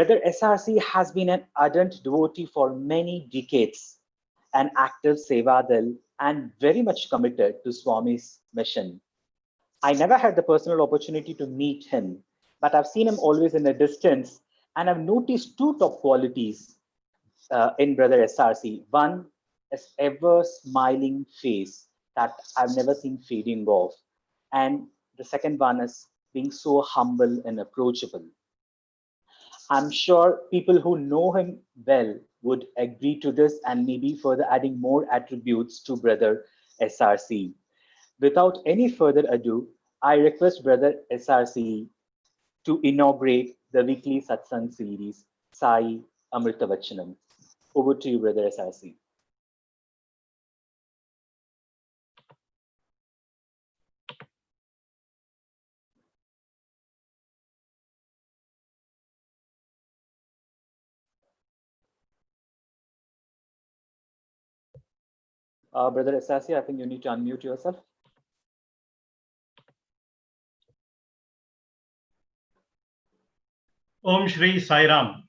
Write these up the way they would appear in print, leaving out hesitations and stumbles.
Brother SRC has been an ardent devotee for many decades, an active Sevadal, and very much committed to Swami's mission. I never had the personal opportunity to meet him, but I've seen him always in a distance, and I've noticed two top qualities in Brother SRC. One is ever smiling face that I've never seen fading off, and the second one is being so humble and approachable. I'm sure people who know him well would agree to this and maybe further adding more attributes to Brother SRC. Without any further ado, I request Brother SRC to inaugurate the weekly satsang series, Sai Amritavachanam. Over to you, Brother SRC. Brother SRC, I think you need to unmute yourself. Om Shri Sai Ram.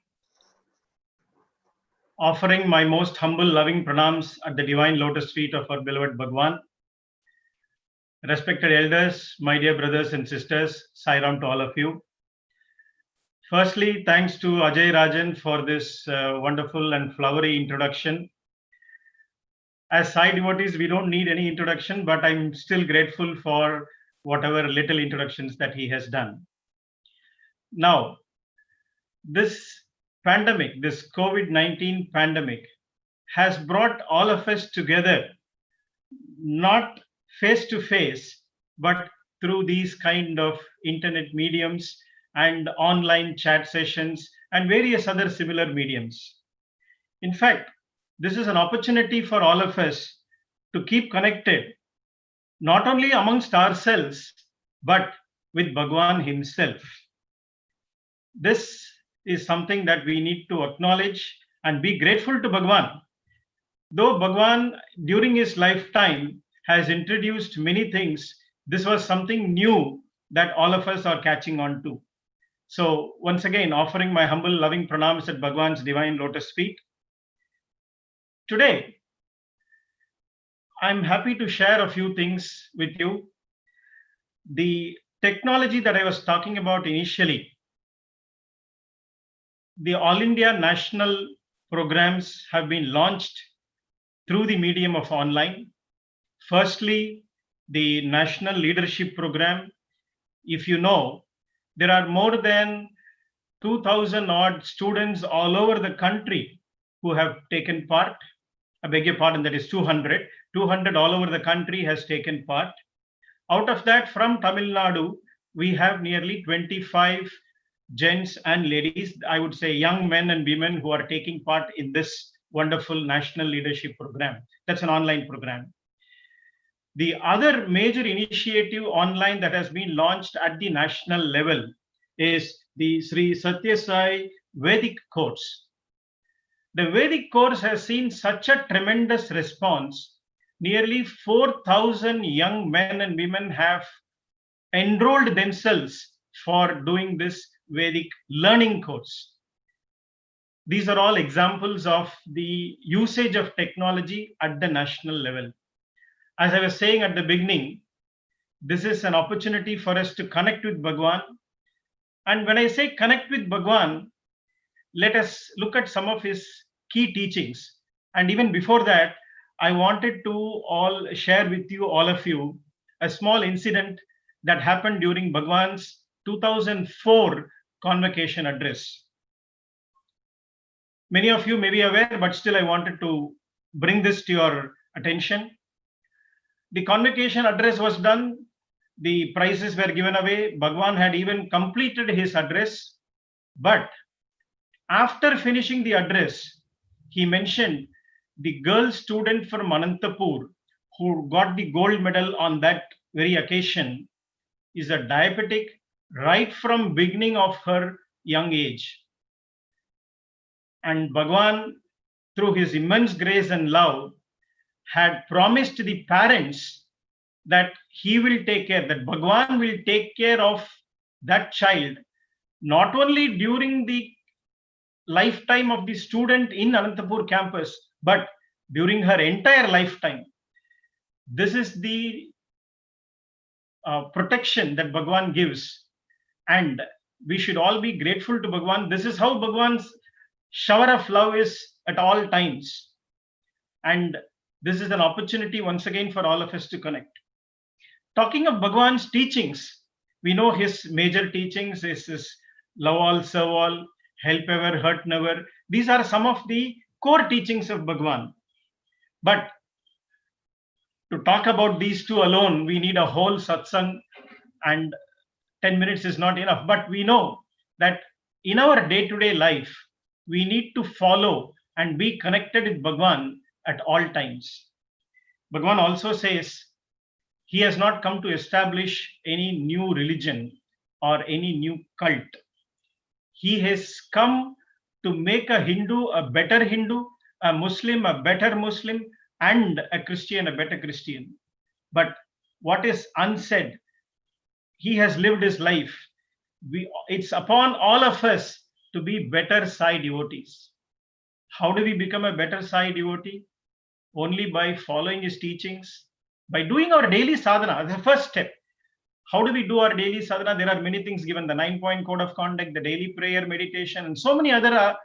Offering my most humble, loving pranams at the divine lotus feet of our beloved Bhagwan. Respected elders, my dear brothers and sisters, Sai Ram to all of you. Firstly, thanks to Ajay Rajan for this wonderful and flowery introduction. As Sai devotees, we don't need any introduction, but I'm still grateful for whatever little introductions that he has done. Now, this pandemic, this COVID-19 pandemic, has brought all of us together, not face to face, but through these kind of internet mediums and online chat sessions and various other similar mediums. In fact, this is an opportunity for all of us to keep connected, not only amongst ourselves, but with Bhagwan himself. This is something that we need to acknowledge and be grateful to Bhagwan. Though Bhagwan, during his lifetime, has introduced many things, this was something new that all of us are catching on to. So, once again, offering my humble, loving pranams at Bhagwan's divine lotus feet. Today, I'm happy to share a few things with you. The technology that I was talking about initially, the All India national programs have been launched through the medium of online. Firstly, the National Leadership Program. If you know, there are more than 2,000 odd students all over the country who have taken part. I beg your pardon, that is 200. 200 all over the country has taken part. Out of that, from Tamil Nadu, we have nearly 25 gents and ladies, I would say young men and women who are taking part in this wonderful national leadership program. That's an online program. The other major initiative online that has been launched at the national level is the Sri Satya Sai Vedic course. The Vedic course has seen such a tremendous response. Nearly 4,000 young men and women have enrolled themselves for doing this Vedic learning course. These are all examples of the usage of technology at the national level. As I was saying at the beginning, this is an opportunity for us to connect with Bhagwan. And when I say connect with Bhagwan, let us look at some of his key teachings. And even before that, I wanted to all share with you, all of you, a small incident that happened during Bhagwan's 2004 convocation address. Many of you may be aware, but still I wanted to bring this to your attention. The convocation address was done, the prizes were given away, Bhagwan had even completed his address, but after finishing the address, he mentioned the girl student from Anantapur who got the gold medal on that very occasion is a diabetic right from beginning of her young age. And Bhagwan, through his immense grace and love, had promised the parents that he will take care, that Bhagwan will take care of that child, not only during the lifetime of the student in Anantapur campus, but during her entire lifetime. This is the protection that Bhagwan gives, and we should all be grateful to Bhagwan. This is how Bhagwan's shower of love is at all times, and this is an opportunity once again for all of us to connect. Talking of Bhagwan's teachings, we know his major teachings is his love all, serve all, help ever, hurt never. These are some of the core teachings of Bhagwan. But to talk about these two alone, we need a whole satsang, and 10 minutes is not enough. But we know that in our day-to-day life, we need to follow and be connected with Bhagwan at all times. Bhagwan also says he has not come to establish any new religion or any new cult. He has come to make a Hindu a better Hindu, a Muslim a better Muslim, and a Christian a better Christian. But what is unsaid, he has lived his life. It's upon all of us to be better Sai devotees. How do we become a better Sai devotee? Only by following his teachings, by doing our daily sadhana, the first step. How do we do our daily sadhana? There are many things given, the 9-point code of conduct, the daily prayer, meditation, and so many other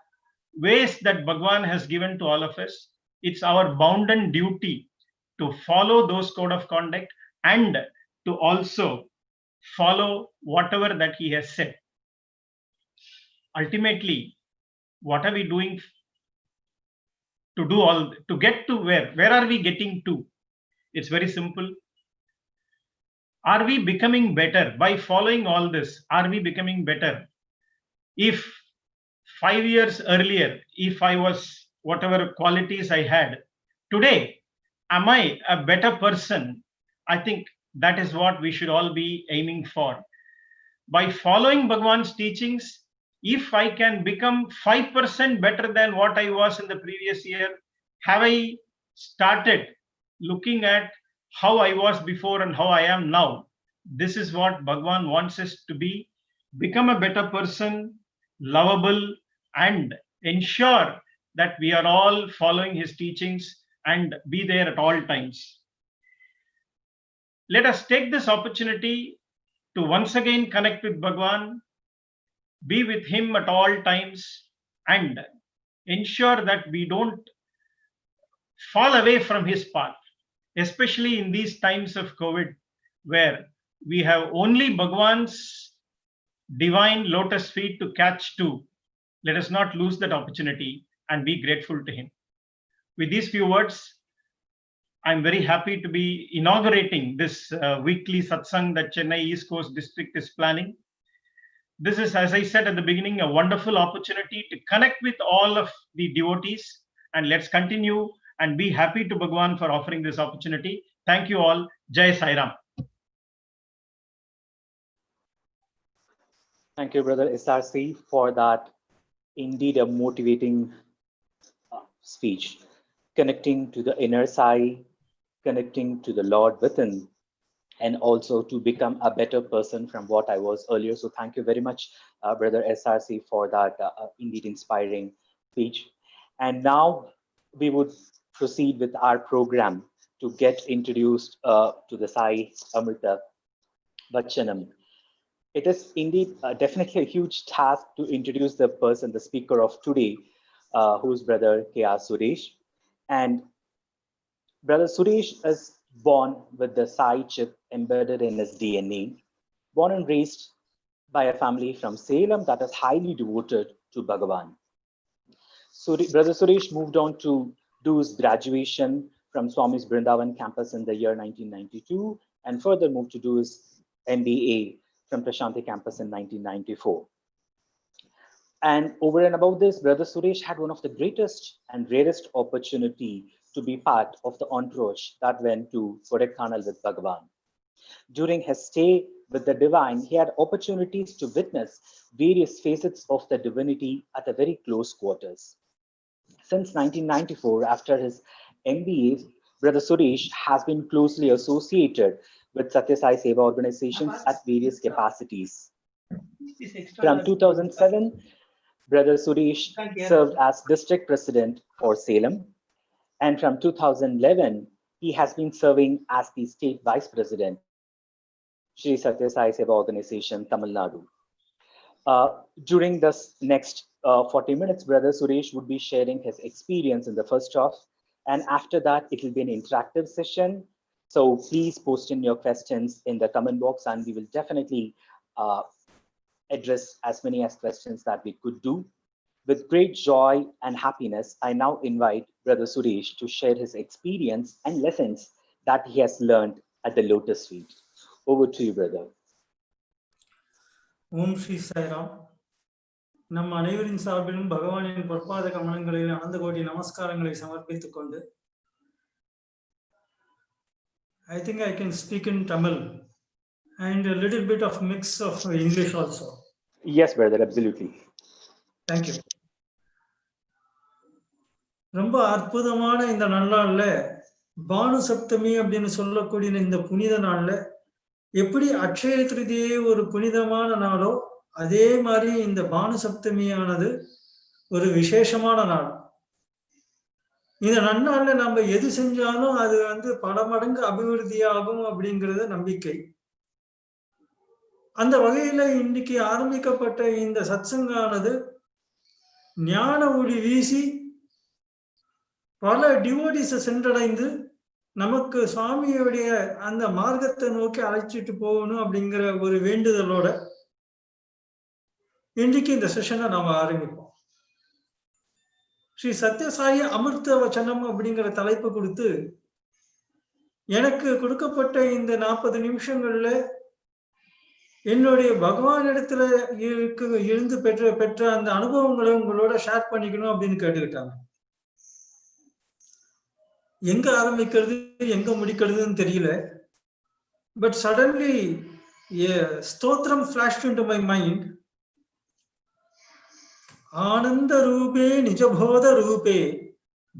ways that Bhagwan has given to all of us. It's our bounden duty to follow those code of conduct and to also follow whatever that he has said. Ultimately, what are we doing to get to where are we getting to? It's very simple. Are we becoming better by following all this? Are we becoming better? If 5 years earlier, if I was whatever qualities I had, today, am I a better person? I think that is what we should all be aiming for. By following Bhagwan's teachings, if I can become 5% better than what I was in the previous year, have I started looking at how I was before and how I am now? This is what Bhagwan wants us to be. Become a better person, lovable, and ensure that we are all following his teachings and be there at all times. Let us take this opportunity to once again connect with Bhagwan, be with him at all times, and ensure that we don't fall away from his path, especially in these times of COVID, where we have only Bhagwan's divine lotus feet to catch to. Let us not lose that opportunity and be grateful to him. With these few words, I'm very happy to be inaugurating this weekly satsang that Chennai East Coast District is planning. This is, as I said at the beginning, a wonderful opportunity to connect with all of the devotees, and let's continue and be happy to Bhagwan for offering this opportunity. Thank you all. Jai Sai Ram. Thank you, Brother SRC, for that indeed a motivating speech, connecting to the inner Sai, connecting to the Lord within, and also to become a better person from what I was earlier. So thank you very much, Brother SRC, for that indeed inspiring speech. And now we would proceed with our program to get introduced to the Sai Amrita Vachanam. It is indeed definitely a huge task to introduce the person, the speaker of today, who's Brother K.R. Suresh. And Brother Suresh is born with the Sai chip embedded in his DNA, born and raised by a family from Salem that is highly devoted to Bhagavan. So Brother Suresh moved on to do his graduation from Swami's Brindavan campus in the year 1992, and further moved to do his MBA from Prashanti campus in 1994. And over and above this, Brother Suresh had one of the greatest and rarest opportunity to be part of the entourage that went to Kodaikanal with Bhagavan. During his stay with the divine, he had opportunities to witness various facets of the divinity at a very close quarters. Since 1994, after his MBA, Brother Suresh has been closely associated with Satya Sai Seva organizations at various capacities. From 2007 Brother Suresh served as district president for Salem, and from 2011, he has been serving as the state vice president, Shri Satya Sai Seva Organization, Tamil Nadu. During this next 40 minutes, Brother Suresh would be sharing his experience in the first half, and after that, it will be an interactive session. So please post in your questions in the comment box, and we will definitely address as many as questions that we could do. With great joy and happiness, I now invite Brother Suresh to share his experience and lessons that he has learned at the Lotus Feet. Over to you, brother. ஓம் ஸ்ரீ சாய்ராம். நம் அனைவரின் சார்பிலும் பகவானின் பொற்பாத கமலங்களில் அனந்த கோடி நமஸ்காரங்களை சமர்ப்பித்துக் கொண்டு I think I can speak in Tamil and a little bit of mix of English also. Yes, brother, absolutely. Thank you. ரொம்ப அற்புதமான இந்த நன்னாள்ல பானு சப்தமி அப்படின்னு சொல்லக்கூடிய இந்த புனித நாள்ல எப்படி அக்ஷய திருதியே ஒரு புனிதமான நாளோ அதே மாதிரி இந்த பானு சப்தமியானது ஒரு விசேஷமான நாள். இந்த நன்னாள்ல நம்ம எது செஞ்சாலும் அது பல மடங்கு அபிவிருத்தியாகும் அப்படிங்கிறது நம்பிக்கை. அந்த வகையில இன்னைக்கு ஆரம்பிக்கப்பட்ட இந்த சத்சங்கானது ஞான ஒளி வீசி பல டிவோடிஸை சென்றடைந்து நமக்கு சுவாமியுடைய அந்த மார்க்கத்தை நோக்கி அழைச்சிட்டு போகணும் அப்படிங்கிற ஒரு வேண்டுதலோட இன்றைக்கு இந்த செஷனை நாம ஆரம்பிப்போம். ஸ்ரீ சத்யசாயி அமிர்த வச்சனம் அப்படிங்கிற தலைப்பு கொடுத்து எனக்கு கொடுக்கப்பட்ட இந்த 40 நிமிஷங்கள்ல என்னுடைய பகவானிடத்துல இருந்து பெற்ற அந்த அனுபவங்களை உங்களோட ஷேர் பண்ணிக்கணும் அப்படின்னு கேட்டுக்கிட்டாங்க. எங்க ஆரம்பிக்கிறது எங்க முடிக்கிறதுன்னு தெரியல. பட் சடன்லி ஸ்தோத்திரம் ஃபிளாஷ்ட் இன்டு மை மைண்ட். ஆனந்த ரூபே நிஜபோத ரூபே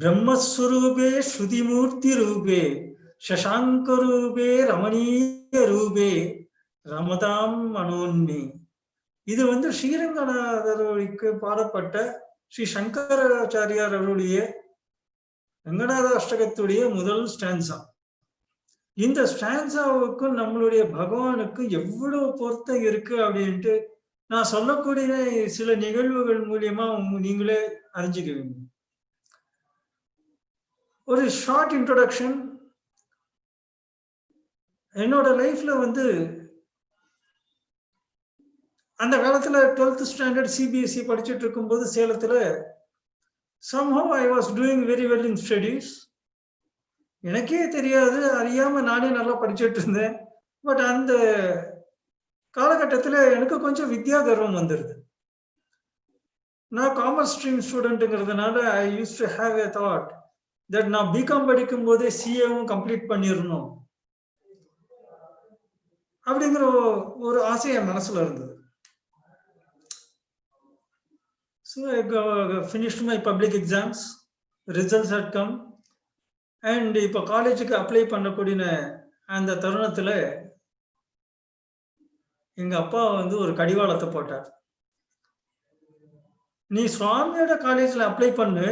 பிரம்மஸ்வரூபே ஸ்ருதிமூர்த்தி ரூபே சசாங்க ரூபே ரமணீய ரூபே ரமதாம் மனோன்மே. இது ஸ்ரீரங்கநாதருக்கு பாடப்பட்ட ஸ்ரீ சங்கராச்சாரியார் அவருடைய ரங்கநாத அஷ்டகத்துடைய முதல் ஸ்டான்சா. இந்த ஸ்டான்சாவுக்கும் நம்மளுடைய பகவானுக்கு எவ்வளவு பொருத்தம் இருக்கு அப்படின்ட்டு நான் சொல்லக்கூடிய சில நிகழ்வுகள் மூலியமா நீங்களே அறிஞ்சுக்குவீங்க. ஒரு ஷார்ட் இன்ட்ரோடக்ஷன். என்னோட லைஃப்ல அந்த காலத்துல 12th ஸ்டாண்டர்ட் சிபிஎஸ்இ படிச்சுட்டு இருக்கும்போது சேலத்துல somehow I was doing very well in studies. எனக்கே தெரியாது, அறியாம நானே நல்லா படிச்சுட்டு இருந்தேன். பட் அந்த காலகட்டத்தில் எனக்கு கொஞ்சம் வித்யா கர்வம் வந்துடுது. நான் காமர்ஸ் ஸ்ட்ரீம் ஸ்டூடெண்ட்டுங்கிறதுனால I use to have a thought that நான் பிகாம் படிக்கும் போதே சிஏவும் கம்ப்ளீட் பண்ணிடணும் அப்படிங்கிற ஒரு ஆசை என் மனசுல இருந்தது. So I finished my public exams, results had come, and இப்போ காலேஜுக்கு அப்ளை பண்ணக்கூடிய அந்த தருணத்துல எங்க அப்பா ஒரு கடிவாளத்தை போட்டார். நீ சுவாமியோட காலேஜ்ல அப்ளை பண்ணு,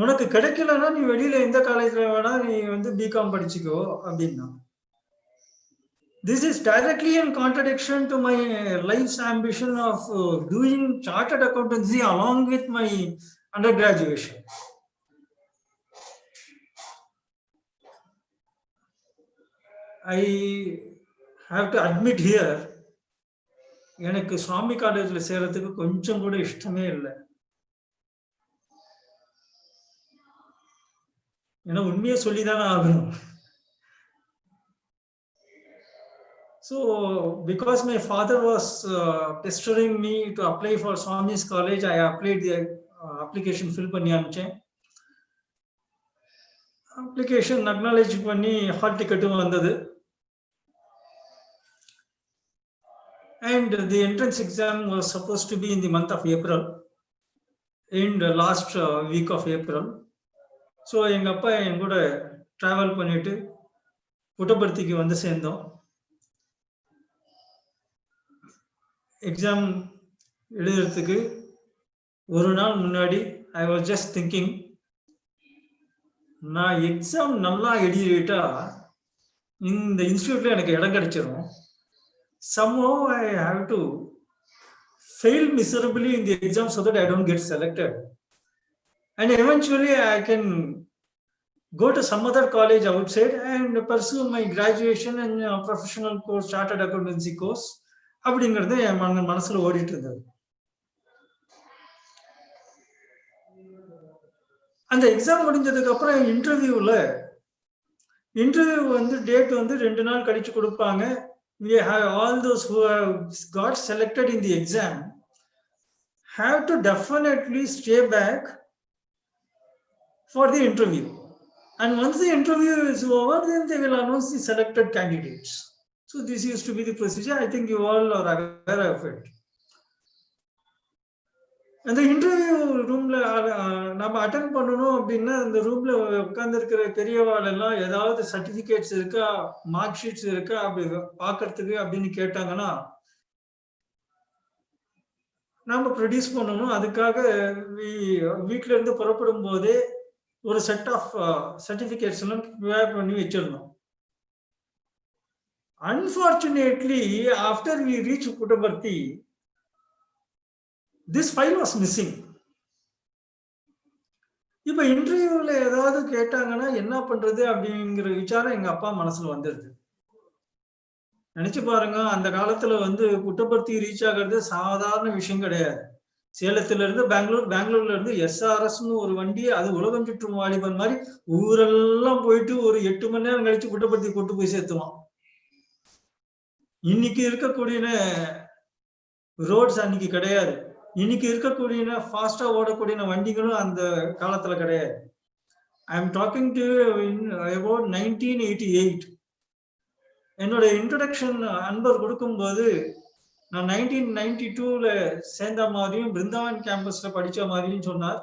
உனக்கு கிடைக்கலன்னா நீ வெளியில எந்த காலேஜ்ல வேணா நீ பிகாம் படிச்சுக்கோ அப்படின்னா. This is directly in contradiction to my life's ambition of doing chartered accountancy along with my undergraduation. I have to admit here, எனக்கு சுவாமி காலேஜ்ல சேரத்துக்கு கொஞ்சம் கூட இஷ்டமே இல்லை. ஏன்னா உண்மையை சொல்லிதானே ஆகணும். So, because my father was pestering me to apply for Swami's college, I applied the application fill பண்ணி அனுப்பிச்சேன். Application acknowledge பண்ணி ஹால் டிக்கெட்டும் வந்தது. And the entrance exam was supposed to be in the month of April, in the last week of April. So, எங்க அப்பா என் கூட travel பண்ணிட்டு புட்டபர்த்திக்கு சேர்ந்தோம். Exam எழுதுறதுக்கு ஒரு நாள் முன்னாடி ஐ வாஸ் ஜஸ்ட் திங்கிங், நான் எக்ஸாம் நல்லா எழுதிட்டா இந்த இன்ஸ்டியூட்ல எனக்கு இடம் கிடைச்சிடும். Somehow I have to fail miserably in the exam so that I don't get selected. And eventually I can go to some other college outside and pursue my graduation and professional course, chartered accountancy course. அப்படிங்கிறது என் மனசுல ஓடிட்டு இருந்தது. அந்த exam முடிஞ்சதுக்கு அப்புறம் interview வந்து date வந்து 2 நாள் கழிச்சு கொடுப்பாங்க. We have all those who have got selected in the exam have to definitely stay back for the interview. And once the interview is over, then they will announce the selected candidates. So this used to be the procedure. I think you all are aware of it. அந்த interview ரூம்ல நம்ம attend பண்ணணும் அப்படின்னா அந்த ரூம்ல உட்கார்ந்து இருக்கிற பெரியவாள் எல்லாம் ஏதாவது சர்டிபிகேட்ஸ் இருக்கா, மார்க் ஷீட்ஸ் இருக்கா அப்படி பாக்குறதுக்கு அப்படின்னு கேட்டாங்கன்னா நாம ப்ரொடியூஸ் பண்ணணும். அதுக்காக வீட்டுல இருந்து புறப்படும் போதே ஒரு செட் ஆஃப் சர்டிபிகேட்ஸ் எல்லாம் ப்ரிப்பேர் பண்ணி வச்சிடணும். Unfortunately, after we reached Puttaparthi, this file was missing. இப்ப இன்டர்வியூல ஏதாவது கேட்டாங்கன்னா என்ன பண்றது அப்படிங்கிற விசாரம் எங்க அப்பா மனசுல வந்துருது. நினைச்சு பாருங்க, அந்த காலத்துல வந்து புட்டபர்த்தி ரீச் ஆகிறது சாதாரண விஷயம் கிடையாது. சேலத்துல இருந்து பெங்களூர்ல இருந்து SRSன்னு ஒரு வண்டி, அது உலகம் சுற்றும் வாலிபன் மாதிரி ஊரெல்லாம் போயிட்டு ஒரு 8 மணி நேரம் கழிச்சு புட்டபர்த்தி கொண்டு போய் சேர்த்துவான். இன்னைக்கு இருக்கக்கூடிய ரோட்ஸ் அன்னைக்கு கிடையாது. இன்னைக்கு இருக்கக்கூடிய ஃபாஸ்டா ஓடக்கூடிய வண்டிகளும் அந்த காலத்துல கிடையாது. I am talking to about 1988. என்னோட இன்ட்ரோடக்ஷன் அன்பர் கொடுக்கும்போது நான் 1992ல சேர்ந்த மாதிரியும் பிருந்தாவன் கேம்பஸ்ல படிச்ச மாதிரியும் சொன்னார்.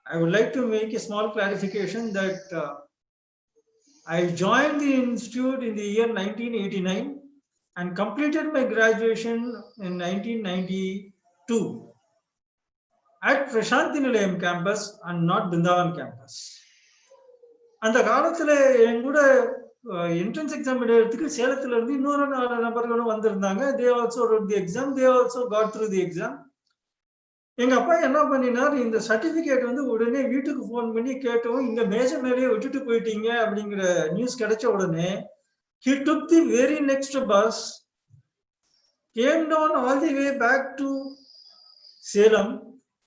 I would like to make a small clarification that I join the institute in the year 1989 and completed my graduation in 1992 at Prashanthi Nilayam campus and not Brindavan campus. அந்த காலத்துல என் கூட என்ட்ரன்ஸ் எக்ஸாம் எழுதுறதுக்கு சேலத்துல இருந்து இன்னொரு 4 நபர்களும் வந்திருந்தாங்க. they also wrote the exam, they also got through the exam. எங்க அப்பா என்ன பண்ணினார், இந்த சர்டிபிகேட் வந்து உடனே வீட்டுக்கு போன் பண்ணி கேட்டோம், இங்க மேஜை மேலேயே விட்டுட்டு போயிட்டீங்க அப்படிங்கிற நியூஸ் கிடைச்ச உடனே he took the very next bus, came down all the way back to Salem,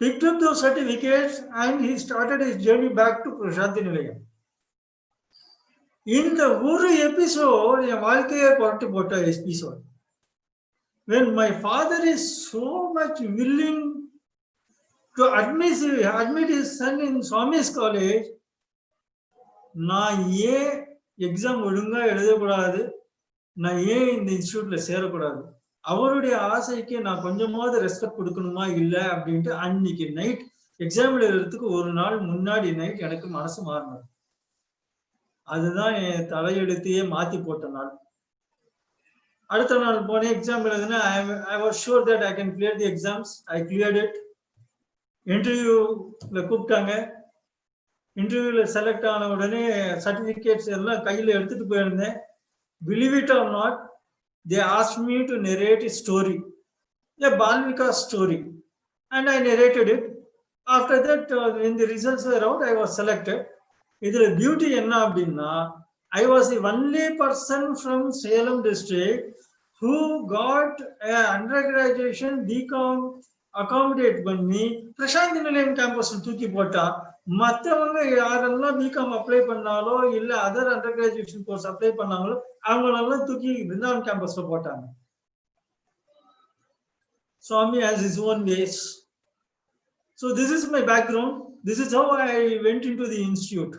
picked up those certificates and he started his journey back to Prashanthi Nilayam. In the ஒரு எபிசோட் என் வாழ்க்கையை புரட்டி போட்ட episode. When my father is so much willing to admit his son in Swami's college, நான் ஏன் exam ஒழுங்கா எழுதக்கூடாது, நான் ஏன் இந்த இன்ஸ்டிடியூட்ல சேரக்கூடாது, அவருடைய ஆசைக்கு நான் கொஞ்சமாவது ரெஸ்பெக்ட் கொடுக்கணுமா இல்ல அப்படின்ட்டு அன்னைக்கு நைட் எக்ஸாம் எழுதுறதுக்கு ஒரு நாள் முன்னாடி நைட் எனக்கு மனசு மாறினது. அதுதான் என் தலையெழுத்தையே மாத்தி போட்ட நாள். அடுத்த நாள் போனேன், எக்ஸாம் எழுதுனா I was sure that I can clear the exams. I cleared it. இன்டர்வியூல கூப்பிட்டாங்க. இன்டர்வியூல செலக்ட் ஆன உடனே சர்டிபிகேட்ஸ் எல்லாம் கையில எடுத்துட்டு போயிருந்தேன். Believe it or not, they asked me to narrate a story, a Balmika story, and I narrated it. After that, when the results were out, I was selected. இதுல பியூட்டி என்ன அப்படின்னா, I was the only person from Salem district who got a undergraduation BCom accommodate பண்ணி பிரசாந்தி நிலையம் கேம்பஸ்ல தூக்கி போட்டா, மற்றவங்க யாரெல்லாம் BCom apply பண்ணாலோ இல்ல other under graduation course apply பண்ணாங்களோ அவங்களெல்லாம் தூக்கி பிருந்தாவன் கேம்பஸ்ல போட்டாங்க. Swami has his own ways. So this is my background. This is how I went into the institute.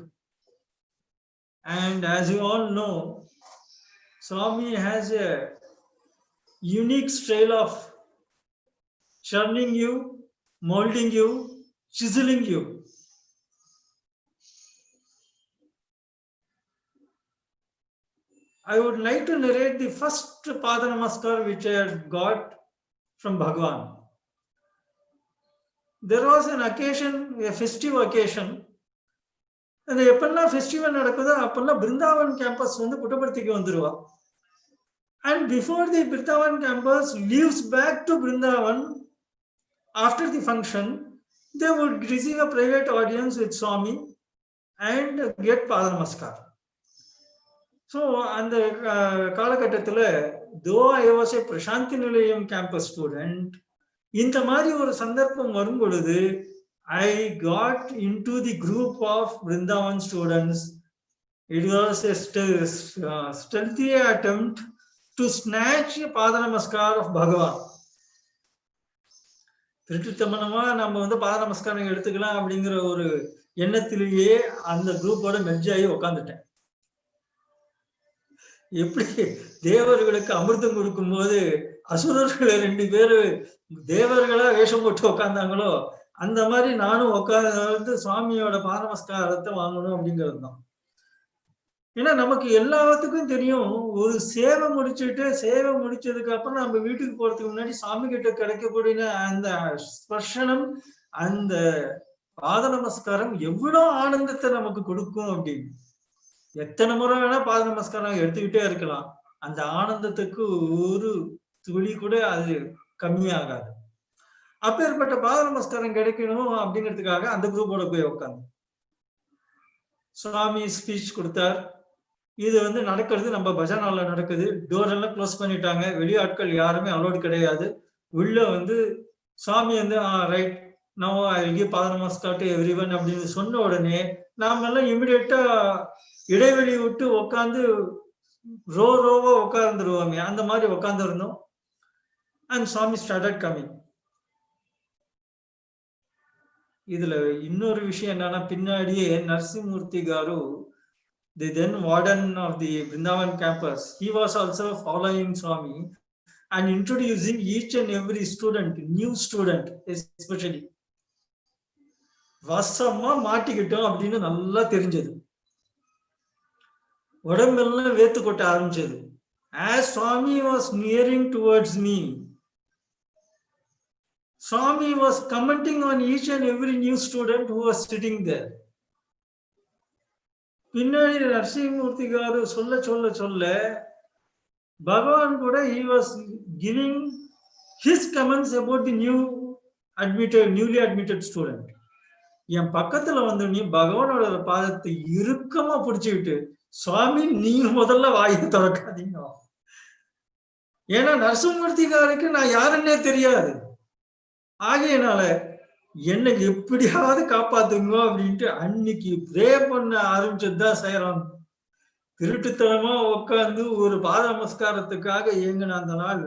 And as you all know, Swami has a unique style of churning you, molding you, chiseling you. I would like to narrate the first Pada Namaskar which I had got from Bhagwan. there was an occasion, a festive occasion. அந்த எப்பெல்லாம் festival நடக்குதோ அப்பெல்லாம் Brindavan campus வந்து புட்டபர்த்திக்கு வந்துருவா. And before the Vrindavan campus leaves back to Vrindavan, after the function, they would receive a private audience with Swami and get Pada Namaskar. So, and the Kalakattathula, though I was a Prashanti Nilayam campus student, இந்த மாதிரி ஒரு சந்தர்ப்பம் வரும் பொழுது I got into the group of Vrindavan students. It was a stealthy attempt to snatch Pada Namaskar of Bhagavan. திருட்டுத்தமனமா நம்ம வந்து பாத நமஸ்காரம் எடுத்துக்கலாம் அப்படிங்கிற ஒரு எண்ணத்திலேயே அந்த குரூப்போட மெர்ஜ் ஆகி உட்காந்துட்டேன். எப்படி தேவர்களுக்கு அமிர்தம் கொடுக்கும் போது அசுரர்களை 2 பேரு தேவர்களா வேஷம் போட்டு உட்கார்ந்தாங்களோ அந்த மாதிரி நானும் உட்கார்ந்து சுவாமியோட பாத நமஸ்காரத்தை வாங்கணும் அப்படிங்கிறது தான். ஏன்னா நமக்கு எல்லாத்துக்கும் தெரியும், ஒரு சேவை முடிச்சதுக்கு அப்புறம் நம்ம வீட்டுக்கு போறதுக்கு முன்னாடி சாமி கிட்ட கிடைக்கக்கூடிய அந்த ஸ்பர்ஷனம், அந்த பாத நமஸ்காரம் எவ்வளவு ஆனந்தத்தை நமக்கு கொடுக்கும் அப்படின்னு. எத்தனை முறை வேணா பாத நமஸ்காரம் எடுத்துக்கிட்டே இருக்கலாம், அந்த ஆனந்தத்துக்கு ஒரு துளி கூட அது கம்மியாகாது. அப்பேற்பட்ட பாத நமஸ்காரம் கிடைக்கணும் அப்படிங்கிறதுக்காக அந்த குரூப்போட போய் உட்காந்து சுவாமி ஸ்பீச் கொடுத்தார். இது வந்து நடக்கிறது நம்ம பஜனால நடக்குது. டோர் எல்லாம் க்ளோஸ் பண்ணிட்டாங்க, வெளியாட்கள் யாருமே அலோடு கிடையாது. உள்ள வந்து சுவாமி வந்து right now I will give பாத நமஸ்கார் டு எவ்ரிவன் அப்படின்னு சொன்ன உடனே நாம எல்லாம் இமிடியேட்டா இடைவெளி விட்டு உட்காந்து ரோவா உட்கார்ந்துருவோமே அந்த மாதிரி உட்கார்ந்து இருந்தோம். And Swami started coming. இதுல இன்னொரு விஷயம் என்னன்னா, பின்னாடியே Narasimhamurthy garu, the then warden of the Vrindavan campus, he was also following Swami and introducing each and every student, new student especially. வசமா மாட்டிக்கிட்டோம் அப்படின்னு நல்லா தெரிஞ்சது. உடம்பெல்லாம் வேத்து கொட்ட ஆரம்பிச்சது. As Swami was nearing towards me, Swami was commenting on each and every new student who was sitting there. பின்னாடி Narasimmurthy car சொல்ல சொல்ல சொல்ல பகவான் கூட he was giving his comments about the newly admitted student. என் பக்கத்துல வந்து நீ பகவானோட பாதத்தை இறுக்கமா பிடிச்சுக்கிட்டு, சுவாமி நீங்க முதல்ல வாயை திறக்காதீங்க. ஏன்னா நரசிம்மூர்த்தி காருக்கு நான் யாருன்னே தெரியாது. ஆகையினால என்னை எப்படியாவது காப்பாத்துங்க அப்படின்ட்டு அன்னைக்கு ப்ரே பண்ண ஆரம்பிச்சதுதான் செய்யறான். திருட்டுத்தனமா உட்கார்ந்து ஒரு பாத நமஸ்காரத்துக்காக இயங்கின அந்த நாள்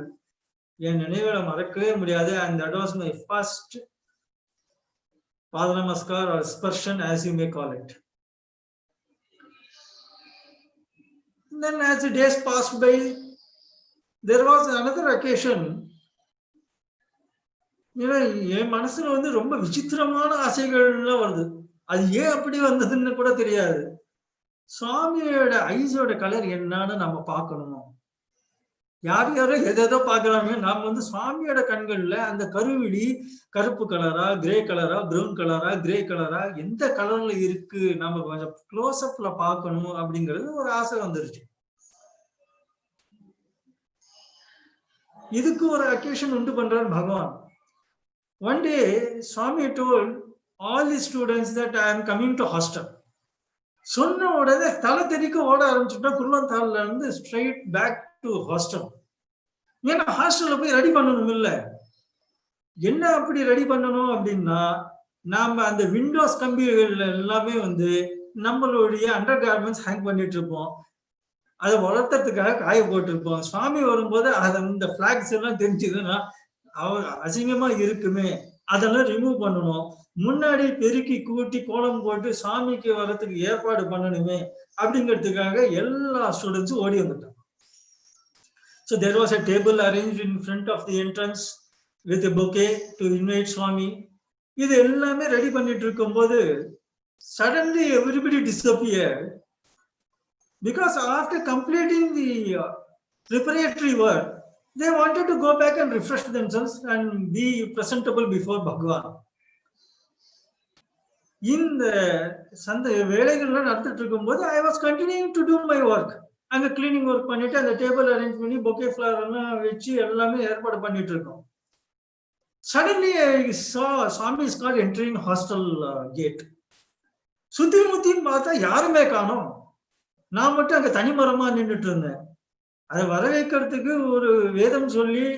என் நினைவுகளை மறக்கவே முடியாது. And that was my first பாத நமஸ்கார் or Sparshan as you may call it. And then as the days passed by, there was another occasion. என் மனசுல வந்து ரொம்ப விசித்திரமான ஆசைகள்லாம் வருது. அது ஏன் அப்படி வந்ததுன்னு கூட தெரியாது. சுவாமியோட ஐஸோட கலர் என்னன்னு நம்ம பார்க்கணும். யாரோ எதோ பார்க்கலாமே, நாம வந்து சுவாமியோட கண்கள்ல அந்த கருவிழி கருப்பு கலரா, கிரே கலரா, ப்ரௌன் கலரா, கிரே கலரா, எந்த கலர்ல இருக்கு நம்ம கொஞ்சம் க்ளோஸ் அப்ல பார்க்கணும் அப்படிங்கிறது ஒரு ஆசை வந்துருச்சு. இதுக்கு ஒரு அக்கேஷன் உண்டு பண்றார் பகவான். One day, Swami told all the students that I am coming to hostel. சொன்ன உடனே தலை தெறிக்க ஓட ஆரம்பிச்சுட்டா குருவந்தாள்ல இருந்து ஸ்ட்ரெயிட் பேக் டு ஹாஸ்டல். ஏன்னா ஹாஸ்டல்ல போய் ரெடி பண்ணணும் இல்ல. என்ன அப்படி ரெடி பண்ணணும் அப்படின்னா, நாம அந்த விண்டோஸ் கம்பிகள் எல்லாமே வந்து நம்மளுடைய அண்டர் கார்மெண்ட்ஸ் ஹேங் பண்ணிட்டு இருப்போம். அதை வளர்த்துறதுக்காக காய போட்டிருப்போம். சுவாமி வரும்போது அதை இந்த பிளாக்ஸ் எல்லாம் தெரிஞ்சதுன்னா அவர் அசிங்கமா இருக்குமே, அதெல்லாம் ரிமூவ் பண்ணணும். முன்னாடி பெருக்கி கூட்டி கோலம் போட்டு சாமிக்கு வர்றதுக்கு ஏற்பாடு பண்ணணுமே அப்படிங்கிறதுக்காக எல்லா ஸ்டூடெண்ட்ஸும் ஓடி வந்துட்டாங்க. So there was a table arranged in front of the entrance with a bouquet to invite Swami. இது எல்லாமே ரெடி பண்ணிட்டு இருக்கும்போது suddenly everybody disappeared because after completing the preparatory work, they wanted to go back and refresh themselves and be presentable before Bhagavan. இந்த சந்தை வேலைகள்லாம் நடத்திட்டு இருக்கும்போது I was continuing to do my work. அங்க கிளீனிங் ஒர்க் பண்ணிட்டு அந்த table arrange பண்ணி bouquet flower எல்லாம் வச்சு எல்லாமே ஏற்பாடு பண்ணிட்டு இருக்கோம். Suddenly I saw Swami is got entering hostel gate. சுத்தி முத்தின்னு பார்த்தா யாருமே காணோம். நான் மட்டும் அங்க தனிமரமா நின்றுட்டு இருந்தேன். அதை வரவேற்கிறதுக்கு ஒரு வேதம் சொல்லி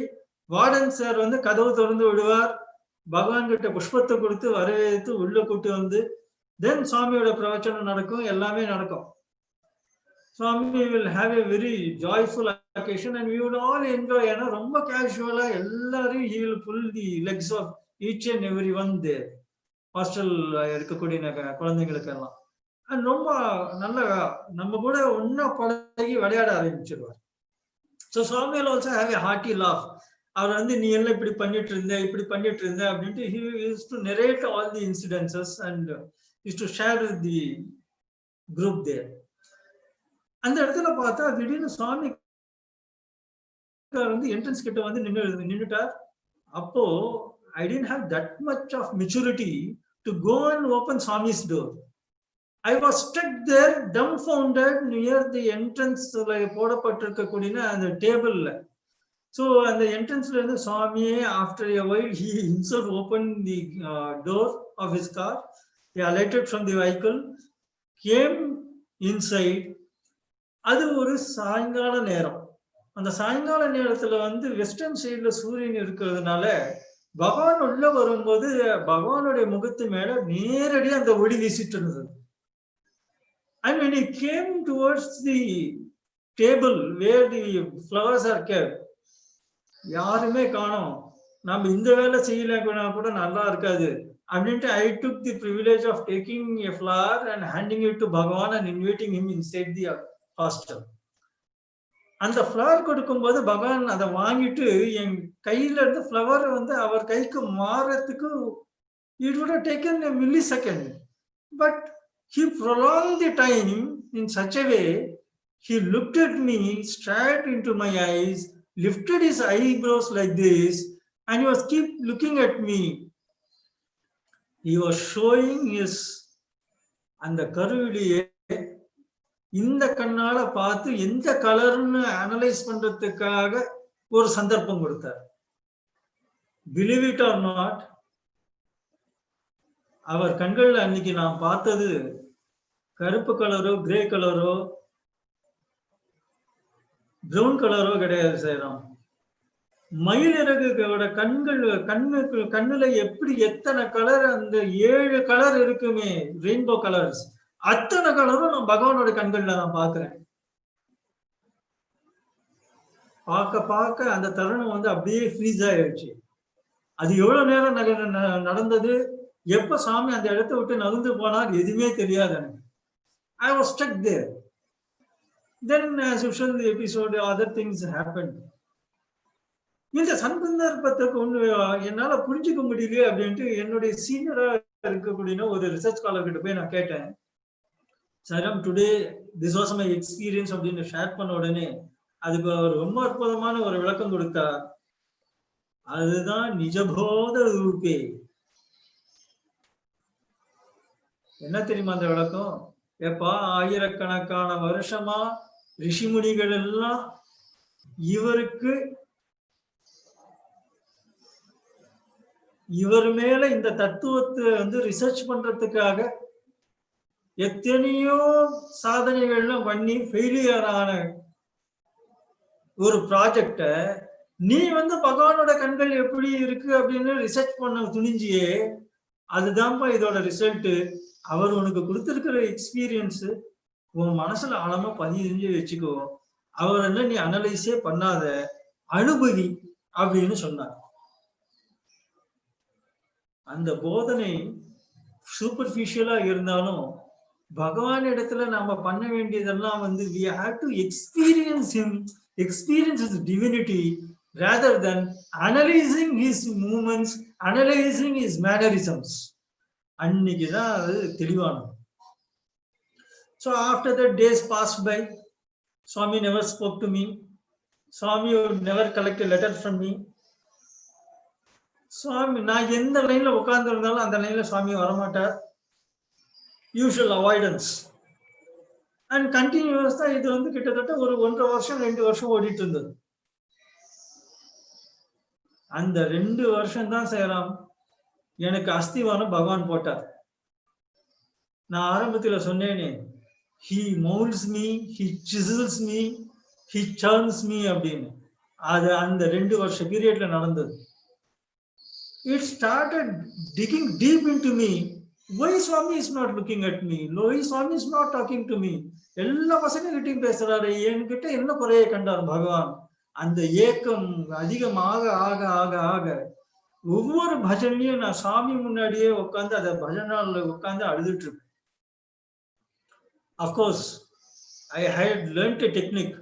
வார்டன் சார் வந்து கதவு திறந்து விடுவார். பகவான் கிட்ட புஷ்பத்தை கொடுத்து வரவேற்று உள்ள கூட்டி வந்து தென் சுவாமியோட பிரவச்சனம் நடக்கும், எல்லாமே நடக்கும். Swami will have a very joyful occasion and we would all enjoy. ஏன்னா ரொம்ப கேஷுவலா எல்லாரும் he will pull the legs of each and everyone there. Hostel இருக்கக்கூடிய குழந்தைங்களுக்கு எல்லாம் ரொம்ப நல்ல நம்ம கூட ஒன்னா பழகி விளையாட ஆரம்பிச்சிருவார். So Swami will also have a hearty laugh. அவர் வந்து நீ எல்லாம் இப்படி பண்ணிட்டு இருந்த இப்படி பண்ணிட்டு இருந்த அப்படின்ட்டு he used to narrate all the incidences and used to share with the group there. அந்த இடத்துல பார்த்தா திடீர்னு சுவாமி வந்து என்ட்ரன்ஸ் கிட்ட வந்து நின்னுட்டார். அப்போ I didn't have that much of maturity to go and open Swami's door. I was stuck there dumbfounded near the entrance போடப்பட்டிருக்கக்கூடிய அந்த டேபிள்ல. So அந்த என்ட்ரன்ஸ்ல இருந்து சுவாமியே after a while he himself opened the door of his car. He alighted from the vehicle, came inside. அது ஒரு சாயங்கால நேரம். அந்த சாயங்கால நேரத்துல வந்து வெஸ்டர்ன் சைட்ல சூரியன் இருக்கிறதுனால பகவான் உள்ள வரும்போது பகவானுடைய முகத்து மேல நேரடியா அந்த ஒளி வீசிட்டு இருந்தது. And when he came towards the table where the flowers are kept, யாருமே காணோம். நம்ம இந்த வேலை செய்யலன்னா கூட நல்லா இருக்காது அப்படின்ட்டு I took the privilege of taking a flower and handing it to Bhagavan and inviting him inside the hostel. அந்த ஃப்ளவர் கொடுக்கும்போது பகவான் அதை வாங்கிட்டு என் கையில இருந்து ஃப்ளவர் வந்து அவர் கைக்கு மாறத்துக்கு it would have taken a millisecond, but he prolonged the time in such a way. He looked at me straight into my eyes, lifted his eyebrows like this, and he was keep looking at me. He was showing his அந்த கருவிலேயே இந்த கண்ணால பார்த்து எந்த கலர்னு analyse பண்றதுக்காக ஒரு சந்தர்ப்பம் கொடுத்தார். பிலீவ் இட் ஆர் நாட், அவர் கண்கள்ல அன்னைக்கு நான் பார்த்தது கருப்பு கலரோ கிரே கலரோ பிரவுன் கலரோ கிடையாது சேரம். மயிலிறகுகளோட கண்ணுல எப்படி எத்தனை கலர், அந்த 7 கலர் இருக்குமே ரெயின்போ கலர்ஸ், அத்தனை கலரும் நான் பகவானோட கண்கள்ல நான் பாக்குறேன். பார்க்க அந்த தருணம் வந்து அப்படியே ஃப்ரீஸ் ஆயிடுச்சு. அது எவ்வளவு நேரம் நடந்தது, எப்ப சாமி அந்த இடத்தை விட்டு நகர்ந்து போனார் எதுவுமே தெரியாது எனக்கு. I was stuck there. Then as usual the episode other things happened. இந்த சந்தர்ப்பத்துக்கு ஒண்ணு என்னால புரிஞ்சுக்க முடியல அப்படின்ட்டு என்னுடைய சீனியரா இருக்கக்கூடிய ஒரு ரிசர்ச் ஸ்காலர் கிட்ட போய் நான் கேட்டேன். சாரம் today this was my experience அப்படின்னு ஷேர் பண்ண உடனே அதுக்கு அவர் ரொம்ப அற்புதமான ஒரு விளக்கம் கொடுத்தார். அதுதான் நிஜபோத ரூபே. என்ன தெரியுமா அந்த விளக்கம்? எப்பா ஆயிரக்கணக்கான வருஷமா ரிஷிமுனிகள் எல்லாம் இவர் மேல இந்த தத்துவத்தை வந்து ரிசர்ச் பண்றதுக்காக எத்தனையோ சாதனைகள்லாம் பண்ணி ஃபெயிலியர் ஆன ஒரு ப்ராஜெக்ட நீ வந்து பகவானோட கண்கள் எப்படி இருக்கு அப்படின்னு ரிசர்ச் பண்ண துணிஞ்சியே, அதுதான்ப்பா இதோட ரிசல்ட். அவர் உனக்கு கொடுத்திருக்கிற எக்ஸ்பீரியன்ஸ் உன் மனசுல ஆழமா பதிஞ்சு வச்சுக்கோ, அவர் என்ன நீ அனலைஸே பண்ணாத, அனுபவி அப்படின்னு சொன்னார். அந்த போதனை சூப்பர்ஃபிஷியலா இருந்தாலும் பகவான் இடத்துல நாம பண்ண வேண்டியதெல்லாம் வந்து we have to experience him, experience his divinity rather than analyzing his movements, analyzing his mannerisms. அன்னைக்குதான் அது தெளிவானது. So after that days passed by, Swami never spoke to me. Swami would never collect a letter from me. சுவாமி நான் எந்த லைன்ல உட்கார்ந்து இருந்தாலும் அந்த லைன்ல சுவாமி வரமாட்டார். Usual avoidance. அண்ட் கண்டினியூஸ் தான் இது வந்து கிட்டத்தட்ட ஒரு 1.5 வருஷம் 2 வருஷம் ஓடிட்டு இருந்தது. அந்த 2 வருஷம் தான் சேராம் எனக்கு அஸ்திவானம் பகவான் போட்டார். நான் ஆரம்பத்துல சொன்னேனே, he molds me, he chisels me, he turns me அப்படின்னு. அது அந்த 2 வருஷ பீரியட்ல நடந்தது. It started digging deep into me. Why Swami is not looking at me? Why Swami is not talking to me? எல்லா பசங்க கிட்டையும் பேசுறாரு, என்கிட்ட என்ன குறைய கண்டார் பகவான். அந்த ஏக்கம் அதிகமாக ஆக ஆக ஆக ஒவ்வொரு பஜனையும் நான் சாமி முன்னாடியே உட்காந்து அந்த பஜனால உட்காந்து அழுதுட்டு இருப்பேன். Of course, I had learnt a technique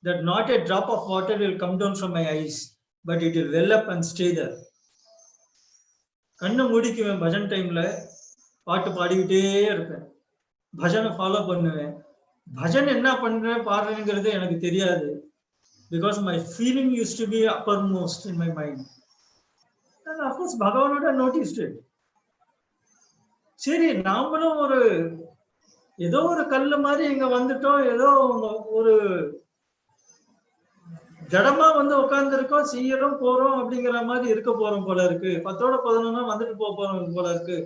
that not a drop of water will come down from my eyes, but it will well up and stay there. கண்ணை மூடிக்குவேன் பஜன் டைம்ல, பாட்டு பாடிக்கிட்டே இருப்பேன், பஜனை ஃபாலோ பண்ணுவேன். பஜன் என்ன பண்றேன் பாடுறேங்கிறது எனக்கு தெரியாது. Because my feeling used to be uppermost in my mind. And of course, Bhagavan would have noticed it. சரி, நாமளும் ஏதோ ஒரு கல்லு மாதிரி இங்க வந்துட்டோம், ஏதோ ஒரு ஜடமா வந்து உட்கார்ந்து இருக்கோம், செய்யறோம் போறோம் அப்படிங்கிற மாதிரி இருக்க போறோம் போல இருக்கு. 10ஓட 11 வந்துட்டு போறோம் போல இருக்கு.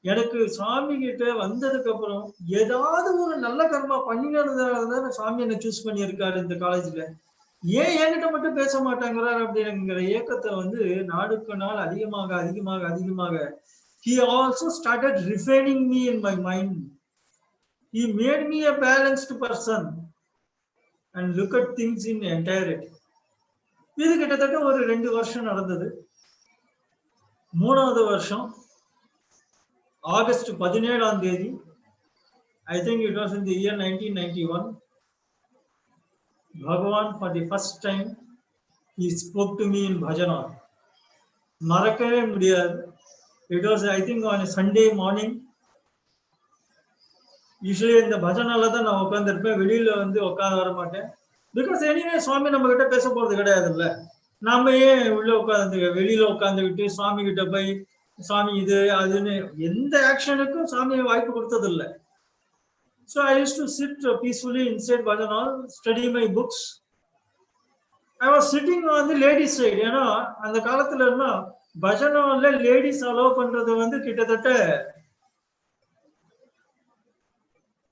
எனக்கு சுவாமி கிட்ட வந்ததுக்கு அப்புறம் ஏதாவது ஒரு நல்ல கர்மா பண்ணினதுனால சுவாமி என்ன சூஸ் பண்ணி இருக்காரு இந்த காலேஜ்ல. ஏன் என்கிட்ட மட்டும் பேச மாட்டாங்கிறார் அப்படிங்கிற ஏக்கத்தை வந்து நாளுக்கு நாள் அதிகமாக அதிகமாக அதிகமாக he also started refining me in my mind. He made me a balanced person and look at things in entirety. இது கிட்டத்தட்ட ஒரு 2 வருஷம் நடந்தது. 3வது வருஷம் ஆகஸ்ட் 17ஆம் தேதி, I think it was in the year 1991, Bhagavan for the first time he spoke to me in bhajana. மறக்கவே முடியாது. It was, I think, on a Sunday morning. Usually இந்த பஜனால தான் நான் உட்காந்துருப்பேன், வெளியில வந்து உட்காந்து வர மாட்டேன். பிகாஸ் எனிவே சுவாமி நம்ம கிட்ட பேச போறது கிடையாதுல்ல. நாம ஏன் உள்ள உட்காந்து வெளியில உட்காந்துக்கிட்டு சுவாமி கிட்ட போய் சுவாமி இது அதுன்னு எந்த ஆக்ஷனுக்கும் சாமி வாய்ப்பு கொடுத்தது இல்லை. So I used to sit peacefully inside bhajan hall, study my books. I was sitting on the ladies side. ஏன்னா அந்த காலத்துல என்ன பஜன் ஹால்ல லேடிஸ் அலோவ் பண்றது வந்து கிட்டத்தட்ட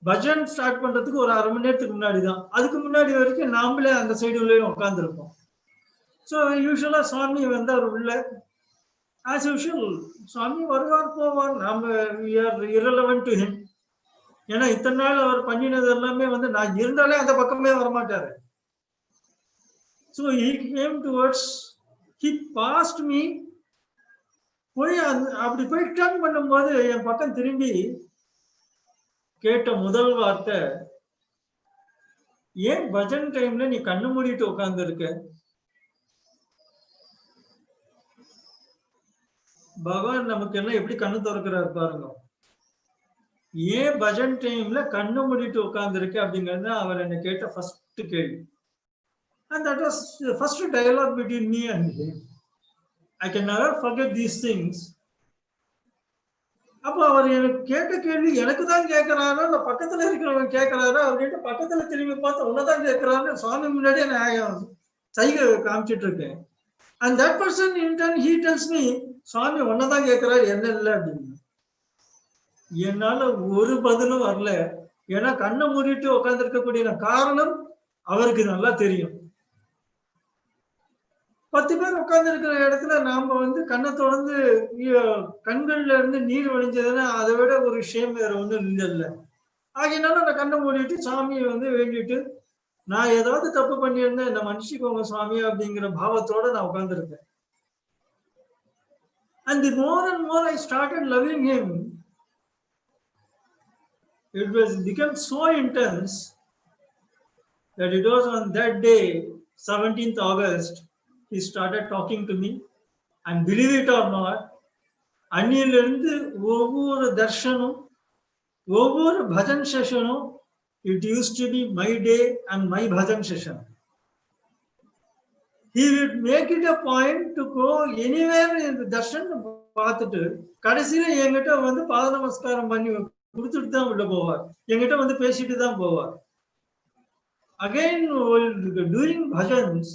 பஜன் ஸ்டார்ட் பண்றதுக்கு ஒரு 1/2 மணி நேரத்துக்கு முன்னாடி தான். அதுக்கு முன்னாடி வரைக்கும் நாமளே அந்த சைடுலயும் உட்காந்துருப்போம். ஸோ யூஸ்வலா சுவாமி வந்தார் உள்ள. ஆஸ் யூஷுவல் சுவாமி வருவார் போவார், நாம irrelevant to him. ஏன்னா இத்தனை நாள் அவர் பண்ணினது எல்லாமே வந்து நான் இருந்தாலே அந்த பக்கமே வரமாட்டாரு. So he came towards, he passed me. போய் அப்படி போய் டர்ன் பண்ணும்போது என் பக்கம் திரும்பி கேட்ட முதல் வார்த்தை, ஏன் பஜன் டைம்ல நீ கண்ணு மூடிட்டு உட்கார்ந்து இருக்க? பகவான் நமக்கு எல்லாம் எப்படி கண்ணு திறக்கிறாரு பாருங்க. ஏன் பஜன் டைம்ல கண்ணு மூடிட்டு உட்கார்ந்து இருக்க அப்படிங்கிறது அவர் என்ன கேட்ட ஃபர்ஸ்ட் கேள்வி. And that was the first dialogue between me and him. I can never forget these things. அப்போ அவர் எனக்கு கேட்ட கேள்வி எனக்கு தான் கேட்கிறாரோ இல்ல பக்கத்துல இருக்கிறவங்க கேட்கிறாரோ, அவர்கிட்ட பக்கத்துல திரும்பி பார்த்து உன்னதான் கேட்கிறாரு சுவாமி முன்னாடியே நான் சைகை காமிச்சிட்டு இருக்கேன். And that person in turn he tells me, சுவாமி உன்னதான் கேட்கிறாரு என்ன இல்லை அப்படின்னு. என்னால ஒரு பதிலும் வரல. ஏன்னா கண்ணை மூடிட்டு உட்கார்ந்து இருக்கக்கூடிய காரணம் அவருக்கு நல்லா தெரியும். 10 பேர் உட்கார்ந்து இருக்கிற இடத்துல நாம வந்து கண்ணை தொடர்ந்து கண்கள்ல இருந்து நீர் வழிஞ்சதுன்னா அதை விட ஒரு விஷயம் வேற ஒண்ணும் இல்லை. ஆகையினால அந்த கண்ணை மூடிட்டு சாமியை வந்து வேண்டிட்டு நான் ஏதாவது தப்பு பண்ணியிருந்தேன் என்ன மன்னிச்சுக்கோங்க சுவாமி அப்படிங்கிற பாவத்தோட நான் உட்கார்ந்துருக்கேன். And the more and more I started loving him, it was become so intense that it was on that day, 17th August, he started talking to me. And believe it or not, அன்னிலிருந்து ஒவ்வொரு தர்ஷனும் ஒவ்வொரு bhajan செஷனும் it used to be my day and my bhajan session. He would make it a point to go anywhere in the darshan பார்த்துட்டு கடைசியில என்கிட்ட வந்து பாத நமஸ்காரம் பண்ணி கொடுத்துட்டு தான் உள்ள போவார். என்கிட்ட வந்து பேசிட்டு தான் போவார். அகைன் டூரிங் பஜன்ஸ்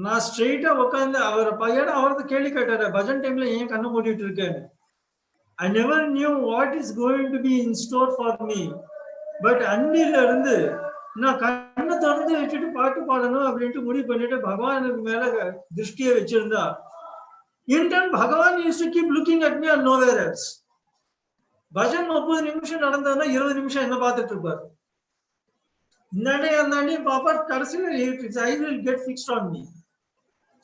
நான் ஸ்ட்ரெயிட்டா உட்காந்து அவரை பையன் அவரது கேள்வி கேட்டாரு, பஜன் டைம்ல ஏன் கண்ணை மூடிட்டு இருக்கேன்னு. I never knew what is going to be in store for me. But அன்னில இருந்து நான் கண்ணை திறந்து வச்சுட்டு பாட்டு பாடணும் அப்படின்ட்டு முடிவு பண்ணிட்டு பகவானுக்கு மேல திருஷ்டியை வச்சிருந்தா, in turn பகவான் used to keep looking at me and nowhere else. Bhajan 30 நிமிஷம் நடந்ததுன்னா 20 நிமிஷம் என்ன பார்த்துட்டு இருப்பார். இந்தாண்டி அந்தாண்டியும் பாப்பார், கடைசியில் his eyes will get fixed on me.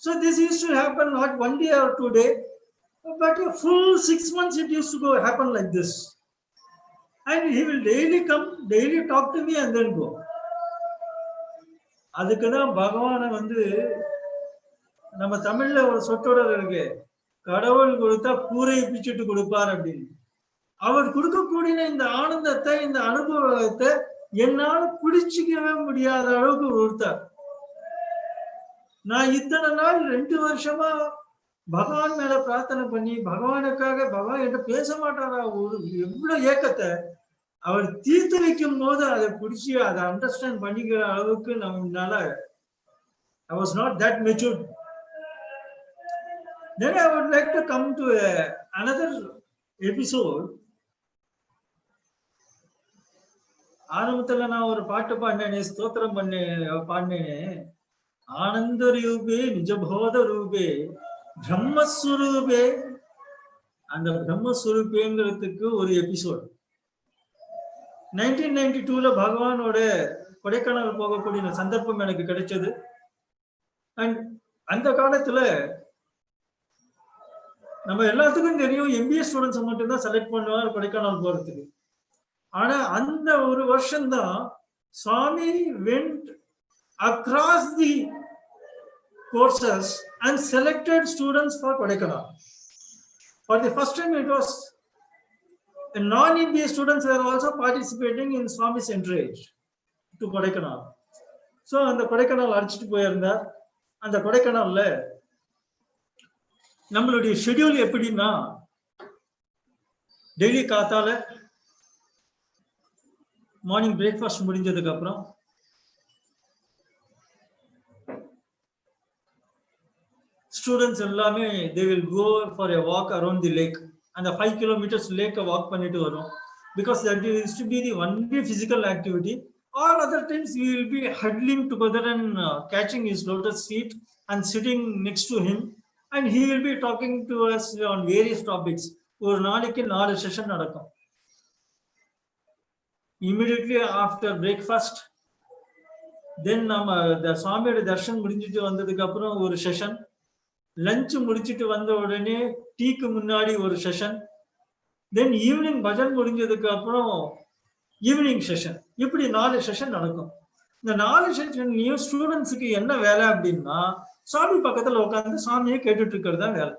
So this used to happen not one day or 2 days, but a full 6 months it used to go happen like this. And he will daily come, daily talk to me and then go. அதுக்குதான் பகவானை வந்து நம்ம தமிழ்ல ஒரு சொற்றொடர் இருக்கு, கடவுள் கொடுத்தா கூரை பிச்சுட்டு கொடுப்பார் அப்படின்னு. அவர் கொடுக்கக்கூடிய இந்த ஆனந்தத்தை, இந்த அனுபவத்தை என்னால பிடிச்சிக்கவே முடியாத அளவுக்கு கொடுத்தார். நான் இத்தனை நாள் 2 வருஷமா பகவான் மேல பிரார்த்தனை பண்ணி பகவானுக்காக பகவான் என்கிட்ட பேச மாட்டாரா ஒரு எவ்வளவு ஏக்கத்தை அவர் தீர்த்து வைக்கும் போது அதை பிடிச்சி அதை அண்டர்ஸ்டாண்ட் பண்ணிக்கிற அளவுக்கு நம்மளால I was not that matured. Then I would like to come to another episode. ஆரம்பத்துல நான் ஒரு பாட்டு பாடினேனே, ஸ்தோத்திரம் பாடினேனே, ஆனந்த ரூபே நிஜபோத ரூபே பிரம்மஸ்வரூபே. அந்த பிரம்மஸ்வரூபேங்கிறதுக்கு ஒரு எபிசோட் 1992ல பகவானோட கொடைக்கானல் போகக்கூடிய சந்தர்ப்பம் எனக்கு கிடைச்சது. அண்ட் அந்த காலத்துல நம்ம எல்லாத்துக்கும் தெரியும் MBA ஸ்டூடெண்ட்ஸ் மட்டும்தான் செலக்ட் பண்ணுவார் கொடைக்கானல் போறதுக்கு. ஆனா அந்த ஒரு வருஷம்தான் சுவாமி went across the courses and selected students for Kodaikanal. For the first time it was non-MBA students were also participating in Swami's entrance to Kodaikanal. So அந்த கொடைக்கானல் அழைச்சிட்டு போயிருந்தார். அந்த கொடைக்கானல்ல நம்மளுடைய ஷெட்யூல் எப்படின்னா, டெய்லி காத்தால மார்னிங் பிரேக்ஃபாஸ்ட் முடிஞ்சதுக்கு அப்புறம் ஸ்டூடெண்ட்ஸ் எல்லாமே they will go for a walk around the lake. அந்த 5 kilometers lake வாக் பண்ணிட்டு வரும். Because that is to be the only physical activity. All other times we will be huddling together and catching his lotus feet and sitting next to him, and he will be talking to us on various topics. ஒரு நாளைக்கு 4 session நடக்கும். Immediately after breakfast, then நம்ம சுவாமியோட தர்ஷன் முடிஞ்சிட்டு வந்ததுக்கு அப்புறம் ஒரு session, lunch முடிச்சிட்டு வந்த உடனே டீக்கு முன்னாடி ஒரு செஷன், தென் ஈவினிங் பஜன் முடிஞ்சதுக்கு அப்புறம் ஈவினிங் செஷன். இப்படி 4 செஷன் நடக்கும். இந்த 4 செஷன்லயும் ஸ்டூடெண்ட்ஸுக்கு என்ன வேலை அப்படின்னா, சுவாமி பக்கத்துல உட்காந்து சுவாமியை கேட்டுட்டு இருக்கிறது தான் வேலை.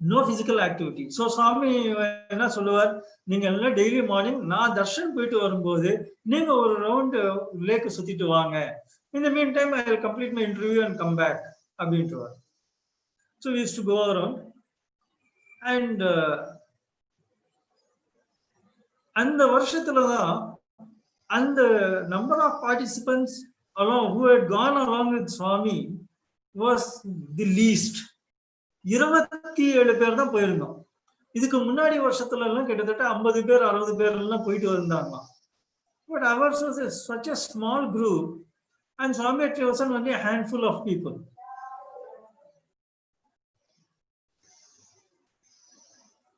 No physical activity. So Swami என்ன சொல்லுவார், நீங்க எல்லாம் டெய்லி மார்னிங் நான் தர்ஷன் போயிட்டு வரும்போது நீங்க ஒரு ரவுண்ட் லேக்கு சுத்திட்டு வாங்க. இந்த meantime I will complete my interview and come back அப்படின்ட்டு. So we used to go around and அந்த வருஷத்துலதான் அந்த number of participants along who had gone along with Swami was the least. 27 பேர் தான் போயிருந்தோம். இதுக்கு முன்னாடி வருஷத்துல எல்லாம் கிட்டத்தட்ட 50 பேர் 60 பேர் எல்லாம் போயிட்டு வந்தாங்க. But ours was such a small group and Swami had chosen only a handful of people.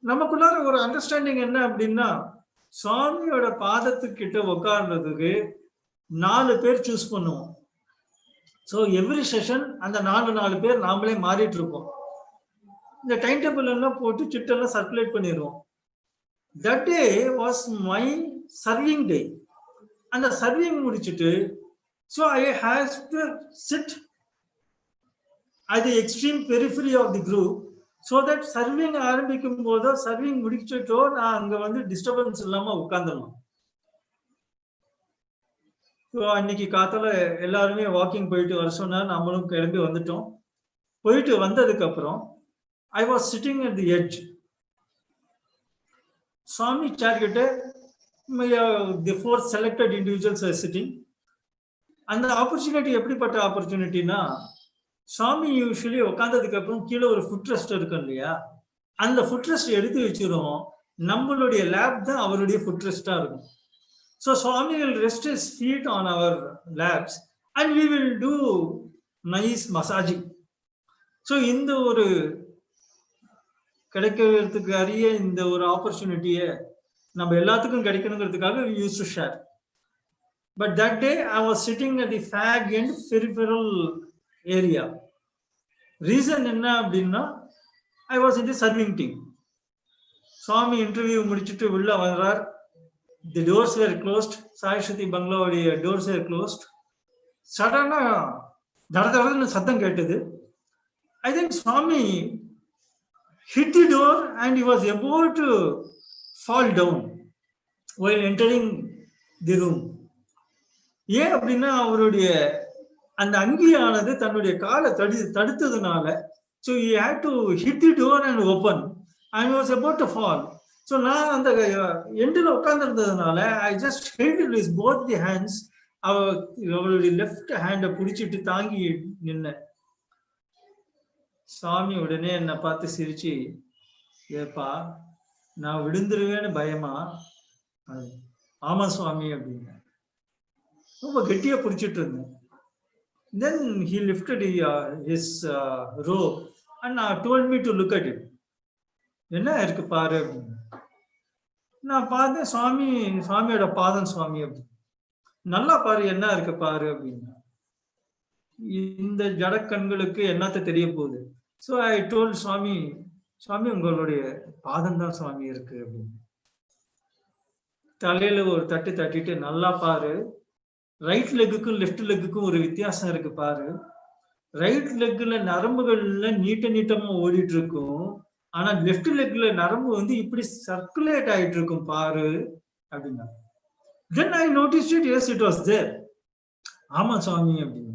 நமக்குள்ளார ஒரு அண்டர்ஸ்டாண்டிங் என்ன அப்படின்னா, சுவாமியோட பாதத்துக்கிட்ட உட்கார்றதுக்கு 4 பேர் சூஸ் பண்ணுவோம். ஸோ எவ்ரி செஷன் அந்த 4 பேர் நாமளே மாறிட்டு இருப்போம். இந்த டைம் டேபிள் எல்லாம் போட்டு சிட்டெல்லாம் சர்க்குலேட் பண்ணிடுவோம். That day was my serving day. அந்த சர்விங் முடிச்சுட்டு so I has to sit at the extreme periphery of the group. So that serving ஆரம்பிக்கும் போதோ சர்விங் முடிச்சுட்டோ நான் அங்கே வந்து டிஸ்டர்பன்ஸ் இல்லாமல் உட்காந்துடலாம். ஸோ அன்னைக்கு காத்தால எல்லாருமே வாக்கிங் போயிட்டு வர சொன்னா நம்மளும் கிளம்பி வந்துட்டோம். போயிட்டு வந்ததுக்கு அப்புறம் I was sitting at the edge. Swami chair கிட்ட the four selected individuals are sitting. அந்த ஆப்பர்ச்சுனிட்டி எப்படிப்பட்ட ஆப்பர்ச்சுனிட்டினா, சுவாமி யூஸ்வலி உட்கார்ந்ததுக்கு அப்புறம் கீழே ஒரு ஃபுட் ரெஸ்ட் இருக்கும் இல்லையா, அந்த ஃபுட் ரெஸ்ட் எடுத்து வச்சிரும். நம்மளுடைய லேப் தான் அவருடைய ஃபுட் ரெஸ்டா இருக்கும். So Swami will rest his feet on our laps and we will do nice massaging. So இந்த ஒரு கிடைக்கிறதுக்கு அரிய இந்த ஒரு ஆப்பர்ச்சுனிட்டியை நம்ம எல்லாத்துக்கும் கிடைக்கணுங்கிறதுக்காக we used to share. But that day I was sitting at the fag end peripheral area. Reason என்ன அப்படின்னா, I was in the serving team. Swami interview முடிச்சுட்டு உள்ள வர்றார். The doors were closed. Sai Shruti பங்களாவுடைய doors were closed. சடனா தடதடன்னு சத்தம் கேட்டது. I think Swami hit the door and he was about to fall down while entering the room. ஏன் அப்படின்னா, அவருடைய அந்த அங்கியானது தன்னுடைய காலை தடுத்ததுனால, so he had to hit the door and open and he was about to fall. So நான் அந்த எண்டில் உட்கார்ந்துருந்ததுனால I just held his both the hands. அவருடைய லெஃப்ட் ஹேண்டை பிடிச்சிட்டு தாங்கி நின்ன. சாமி உடனே என்னை பார்த்து சிரிச்சு, ஏப்பா நான் விழுந்துருவேன்னு பயமா? ஆமா சுவாமி அப்படின்னு ரொம்ப கெட்டியா பிடிச்சிட்டு இருந்தேன். Then he lifted his robe and told me to look at it. என்ன இருக்கு பாரு அப்படின்னு. நான் பார்த்தேன், சுவாமியோட பாதம் சுவாமி அப்படின்னு. நல்லா பாரு, என்ன இருக்கு பாரு அப்படின்னு. இந்த ஜடக்கண்களுக்கு என்னத்த தெரிய போகுது? ஸோ ஐ டோல்ட் சுவாமி உங்களுடைய பாதம் தான் சுவாமி இருக்கு அப்படின்னு. தலையில ஒரு தட்டு தட்டிட்டு, நல்லா பாரு, ரைட் லெக்குக்கும் லெஃப்ட் லெக்குக்கும் ஒரு வித்தியாசம் இருக்கு பாரு. ரைட் லெக்ல நரம்புகள்ல நீட்டமா ஓடிட்டு இருக்கும், ஆனா லெஃப்ட் லெக்ல நரம்பு வந்து இப்படி சர்க்குலேட் ஆயிட்டு இருக்கும் பாரு அப்படின்னா. Then I noticed it. Yes, it was there. ஆமா சுவாமி அப்படின்னு.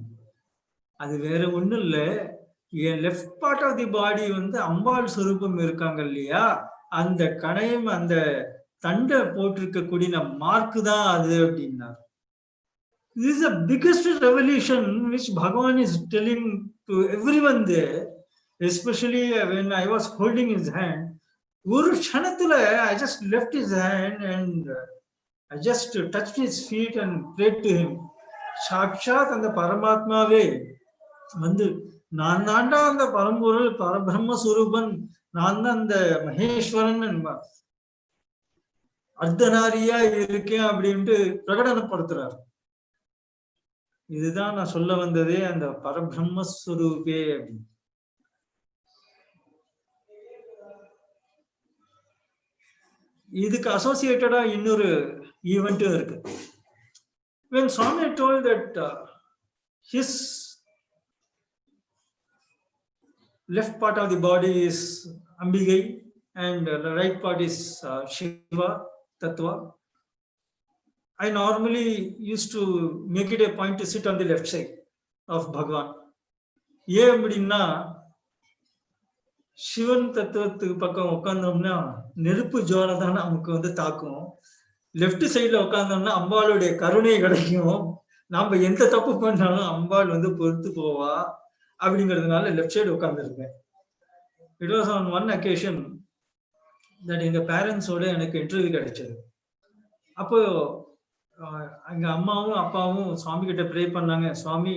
அது வேற ஒண்ணும் இல்ல, என் லெஃப்ட் பார்ட் ஆஃப் தி பாடி வந்து அம்பாள் சுரூபம் இருக்காங்க இல்லையா, அந்த கணையம் அந்த தண்டை போட்டிருக்கக்கூடிய மார்க்கு தான் அது அப்படின்னாரு. This is the biggest revelation which Bhagavan is telling to everyone there, especially when I was holding his hand. ஒரு க்ஷணத்துல I just left his hand and I just touched his feet and prayed to him. சாட்சாத் அந்த பரமாத்மாவே வந்து, நான் தாண்டா அந்த பரம்பொருள் பரபிரம்ம சுரூபன், நான் தான் அந்த மகேஸ்வரன் என்பார், அர்த்தநாரியா இருக்கேன் அப்படின்ட்டு பிரகடனப்படுத்துறார். இதுதான் நான் சொல்ல வந்ததே, அந்த பரபிரம்மஸ்வரூபே அப்படின்னு. இதுக்கு அசோசியேட்டடா இன்னொரு ஈவெண்ட்டும் இருக்கு. When Swami told that his left part of the body is Ambigai and the right part is Shiva Tattva, I normally used to make it a point to sit on the left side of Bhagavan. ஏன் அப்படின்னா, சிவன் தத்துவத்துக்கு பக்கம் உட்கார்ந்தோம்னா நெருப்பு ஜுவாலை தான் நமக்கு வந்து தாக்கும். லெப்ட் சைட்ல உட்கார்ந்தோம்னா அம்பாளுடைய கருணை கிடைக்கும். நாம எந்த தப்பு பண்ணாலும் அம்பாள் வந்து பொறுத்து போவா அப்படிங்கிறதுனால லெஃப்ட் சைடு உட்கார்ந்துருப்பேன். It was on one occasion that எங்க பேரண்ட்ஸோட எனக்கு இன்டர்வியூ கிடைச்சது. அப்போ எங்க அம்மாவும் அப்பாவும் சுவாமி கிட்ட ப்ரே பண்ணாங்க, சுவாமி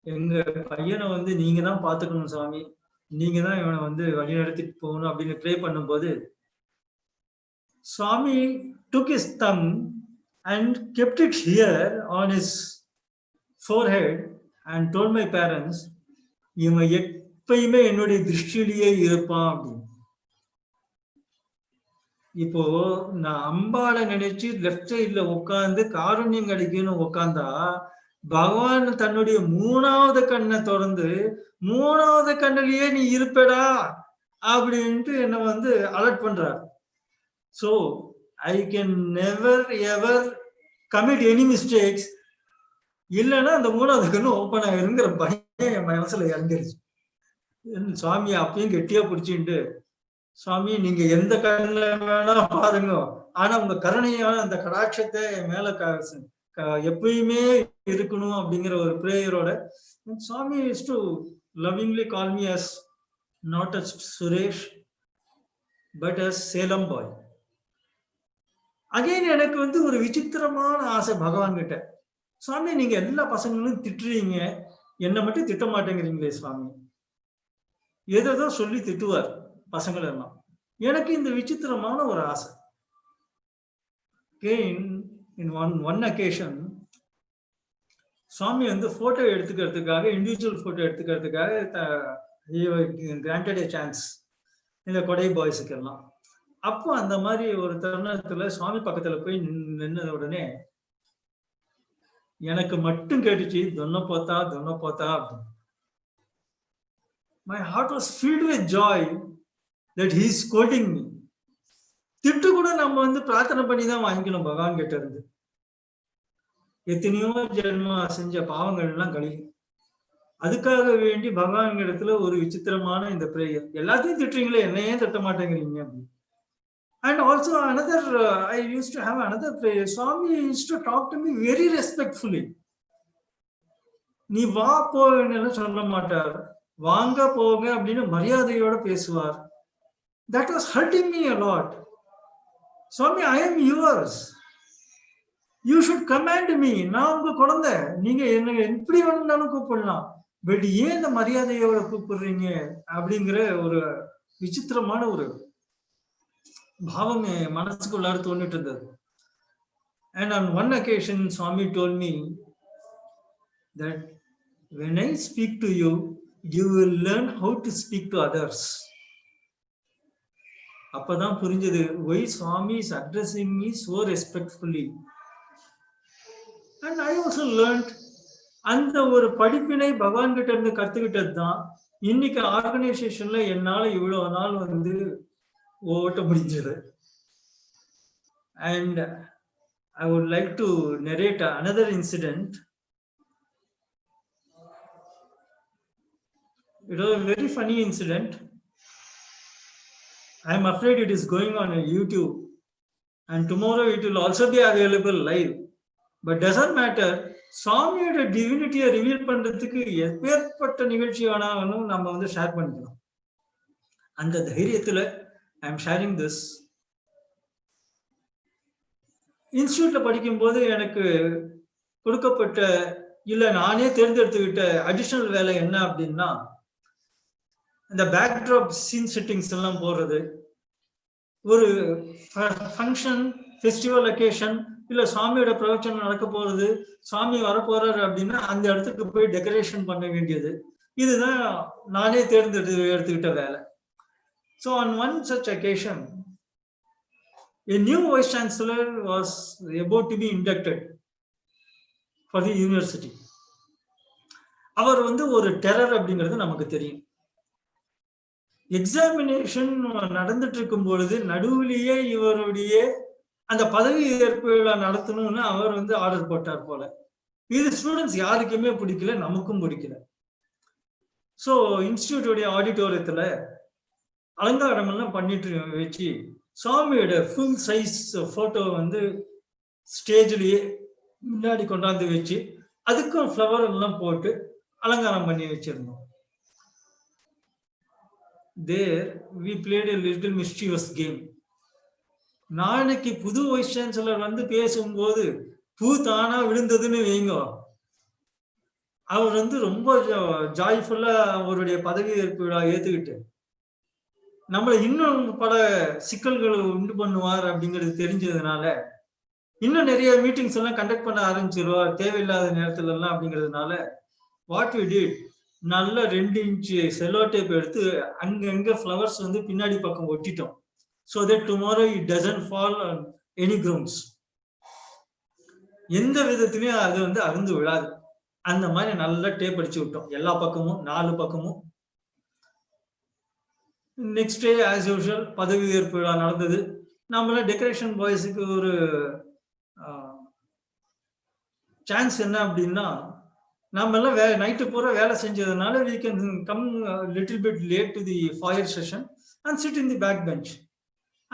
எங்க பையனை வந்து நீங்க தான் பாத்துக்கணும் சுவாமி, நீங்க தான் இவனை வந்து வழி நடத்திட்டு போகணும் அப்படின்னு ப்ரே பண்ணும்போது, சுவாமி took his thumb and kept it here on his forehead and told my parents, இவன் எப்பயுமே என்னுடைய திருஷ்டிலேயே இருப்பான் அப்படின்னு. இப்போ நான் அம்பாளை நினைச்சு லெஃப்ட் சைட்ல உட்கார்ந்து காருண்யம் கிடைக்கும்னு உட்கார்ந்தா, பகவான் தன்னுடைய மூணாவது கண்ணை திறந்து மூணாவது கண்ணிலேயே நீ இருப்படா அப்படின்ட்டு என்ன வந்து அலர்ட் பண்றார். So I can never ever commit any mistakes. இல்லைன்னா அந்த மூணாவது கண்ணு ஓப்பன் ஆயிருங்கிற பயம் என் மனசுல இறங்கிருச்சு. சுவாமியை அப்பயும் கெட்டியா பிடிச்சிட்டு சுவாமி நீங்க எந்த கண்ணுல வேணா பாருங்க, ஆனா உங்க கருணையான அந்த கடாட்சத்தை என் மேல எப்பயுமே இருக்கணும் அப்படிங்கிற ஒரு பிரேயரோட சுவாமி is to lovingly call me as not as Suresh but as Salem boy. Again எனக்கு வந்து ஒரு விசித்திரமான ஆசை பகவான் கிட்ட, சுவாமி நீங்க எல்லா பசங்களும் திட்டுறீங்க, என்ன மட்டும் திட்ட மாட்டேங்கிறீங்களே சுவாமி. ஏதோ சொல்லி திட்டுவார் பசங்கள் எல்லாம். எனக்கு இந்த விசித்திரமான ஒரு ஆசை. in one occasion சுவாமி வந்து போட்டோ எடுத்துக்கிறதுக்காக, இண்டிவிஜுவல் போட்டோ எடுத்துக்கிறதுக்காக granted a chance இந்த கொடை பாய்ஸுக்கு எல்லாம். அப்போ அந்த மாதிரி ஒரு தருணத்துல சுவாமி பக்கத்துல போய் நின்னத உடனே எனக்கு மட்டும் கேட்டுச்சு, தொன்ன போத்தா அப்படின்னு. My heart was filled with joy that he is quoting me. திட்டு கூட நம்ம வந்து பிரார்த்தனை பண்ணி தான் வாங்கிக்கணும் பகவான் கிட்ட இருந்து. எத்தனையோ ஜென்மா செஞ்ச பாவங்கள் எல்லாம் கழியும். அதுக்காக வேண்டி பகவான் இடத்துல ஒரு விசித்திரமான இந்த பிரேயர். எல்லாத்தையும் திட்டுறீங்களே, என்னையே திட்ட மாட்டேங்கிறீங்க அப்படின்னு. And also another, I used to have another prayer. Swami used to talk to me very respectfully. நீ வா போன்னு சொல்ல மாட்டார், வாங்க போக அப்படின்னு மரியாதையோட பேசுவார். That was hurting me a lot. Swami, I am yours. You should command me. நான் உங்க குழந்தை, நீங்க என்ன எப்படி வேணும்னாலும் கூப்பிடலாம், பட் ஏன் இந்த மரியாதையோட கூப்பிடுறீங்க அப்படிங்கிற ஒரு விசித்திரமான ஒரு பாவம் என் மனசுக்குள்ளார தோண்டிட்டு இருந்தது. And on one occasion, Swami told me that when I speak to you, you will learn how to speak to others. அப்பதான் புரிஞ்சது, why Swami is addressing me so respectfully. And I also learned, அந்த ஒரு படிப்பினை பகவான் கிட்ட இருந்து கத்துக்கிட்டது தான் இன்னைக்கு ஆர்கனைசேஷன்ல என்னால இவ்வளவு நாள் வந்து ஓட்ட முடிஞ்சது. And I would like to narrate another incident. It was a very funny incident. I am afraid it is going on YouTube and tomorrow it will also be available live. But doesn't matter. சுவாமியோட டிவினிட்டியை reveal பண்றதுக்கு எப்பேற்பட்ட நிகழ்ச்சி வேணாலும் நம்ம வந்து share பண்ணிக்கலாம். அந்த தைரியத்துல I am sharing this. இன்ஸ்டியூட்ல படிக்கும் போது எனக்கு கொடுக்கப்பட்ட, இல்ல நானே தேர்ந்தெடுத்துக்கிட்ட அடிஷனல் வேலை என்ன அப்படின்னா, இந்த பேக்ட்ராப் சீன் செட்டிங்ஸ் எல்லாம் போடுறது. ஒரு ஃபங்க்ஷன், ஃபெஸ்டிவல் அக்கேஷன், இல்ல சுவாமியோட பிரவச்சனம் நடக்க போறது, சுவாமி வரப்போறாரு அப்படின்னா அந்த இடத்துக்கு போய் டெக்கரேஷன் பண்ண வேண்டியது. இதுதான் நானே எடுத்துக்கிட்ட வேலை. So on one such occasion, a new vice chancellor was about to be inducted for the university. அவர் வந்து ஒரு டெரர் அப்படிங்கிறது நமக்கு தெரியும். எக்ஸாமினேஷன் நடந்துட்டு இருக்கும் பொழுது நடுவிலேயே இவருடைய அந்த பதவி ஏற்பு விழா நடத்தணும்னு அவர் வந்து ஆர்டர் போட்டார் போல. இது ஸ்டூடெண்ட்ஸ் யாருக்குமே பிடிக்கல, நமக்கும் பிடிக்கல. ஸோ இன்ஸ்டிடியூட்டோடைய ஆடிட்டோரியத்துல அலங்காரம் எல்லாம் பண்ணிட்டு வச்சு சுவாமியோட ஃபுல் சைஸ் போட்டோ வந்து ஸ்டேஜ்லயே முன்னாடி கொண்டாந்து வச்சு அதுக்கும் ஃப்ளவர் எல்லாம் போட்டு அலங்காரம் பண்ணி வச்சிருந்தோம். There we played a little mischievous game. நாளைக்கு புது வைஸ் சான்சலர் வந்து பேசும்போது பூ தானா விழுந்ததுன்னு வைங்க, அவர் வந்து ரொம்ப ஜாய்ஃபுல்லா அவருடைய பதவி ஏற்பு விழா ஏத்துக்கிட்டு நம்மளை இன்னும் பல சிக்கல்களை உண்டு பண்ணுவார் அப்படிங்கிறது தெரிஞ்சதுனால இன்னும் நிறைய மீட்டிங்ஸ் எல்லாம் கண்டக்ட் பண்ண ஆரம்பிச்சிருவார் தேவையில்லாத நேரத்துல எல்லாம் அப்படிங்கிறதுனால வாட் வி டிட், நல்ல 2 இன்ச்சு செல்லோ டேப் எடுத்து அங்கங்க ஃப்ளவர்ஸ் வந்து பின்னாடி பக்கம் ஒட்டிட்டோம். So that tomorrow it doesn't fall on any grounds. எந்த விதத்திலையும் அது வந்து அருந்து விழாது. அந்த மாதிரி நல்லா டேப் அடிச்சு விட்டோம் எல்லா பக்கமும், 4 பக்கமும். நெக்ஸ்ட் டே ஆஸ் யூஷுவல் பதவி ஏற்பு விழா நடந்தது. நம்மள டெக்கரேஷன் பாய்ஸுக்கு ஒரு சான்ஸ் என்ன அப்படின்னா, நம்ம எல்லாம் நைட்டு பூரா வேலை செஞ்சதுனால we can come a little bit late to the foyer session and sit in the back bench.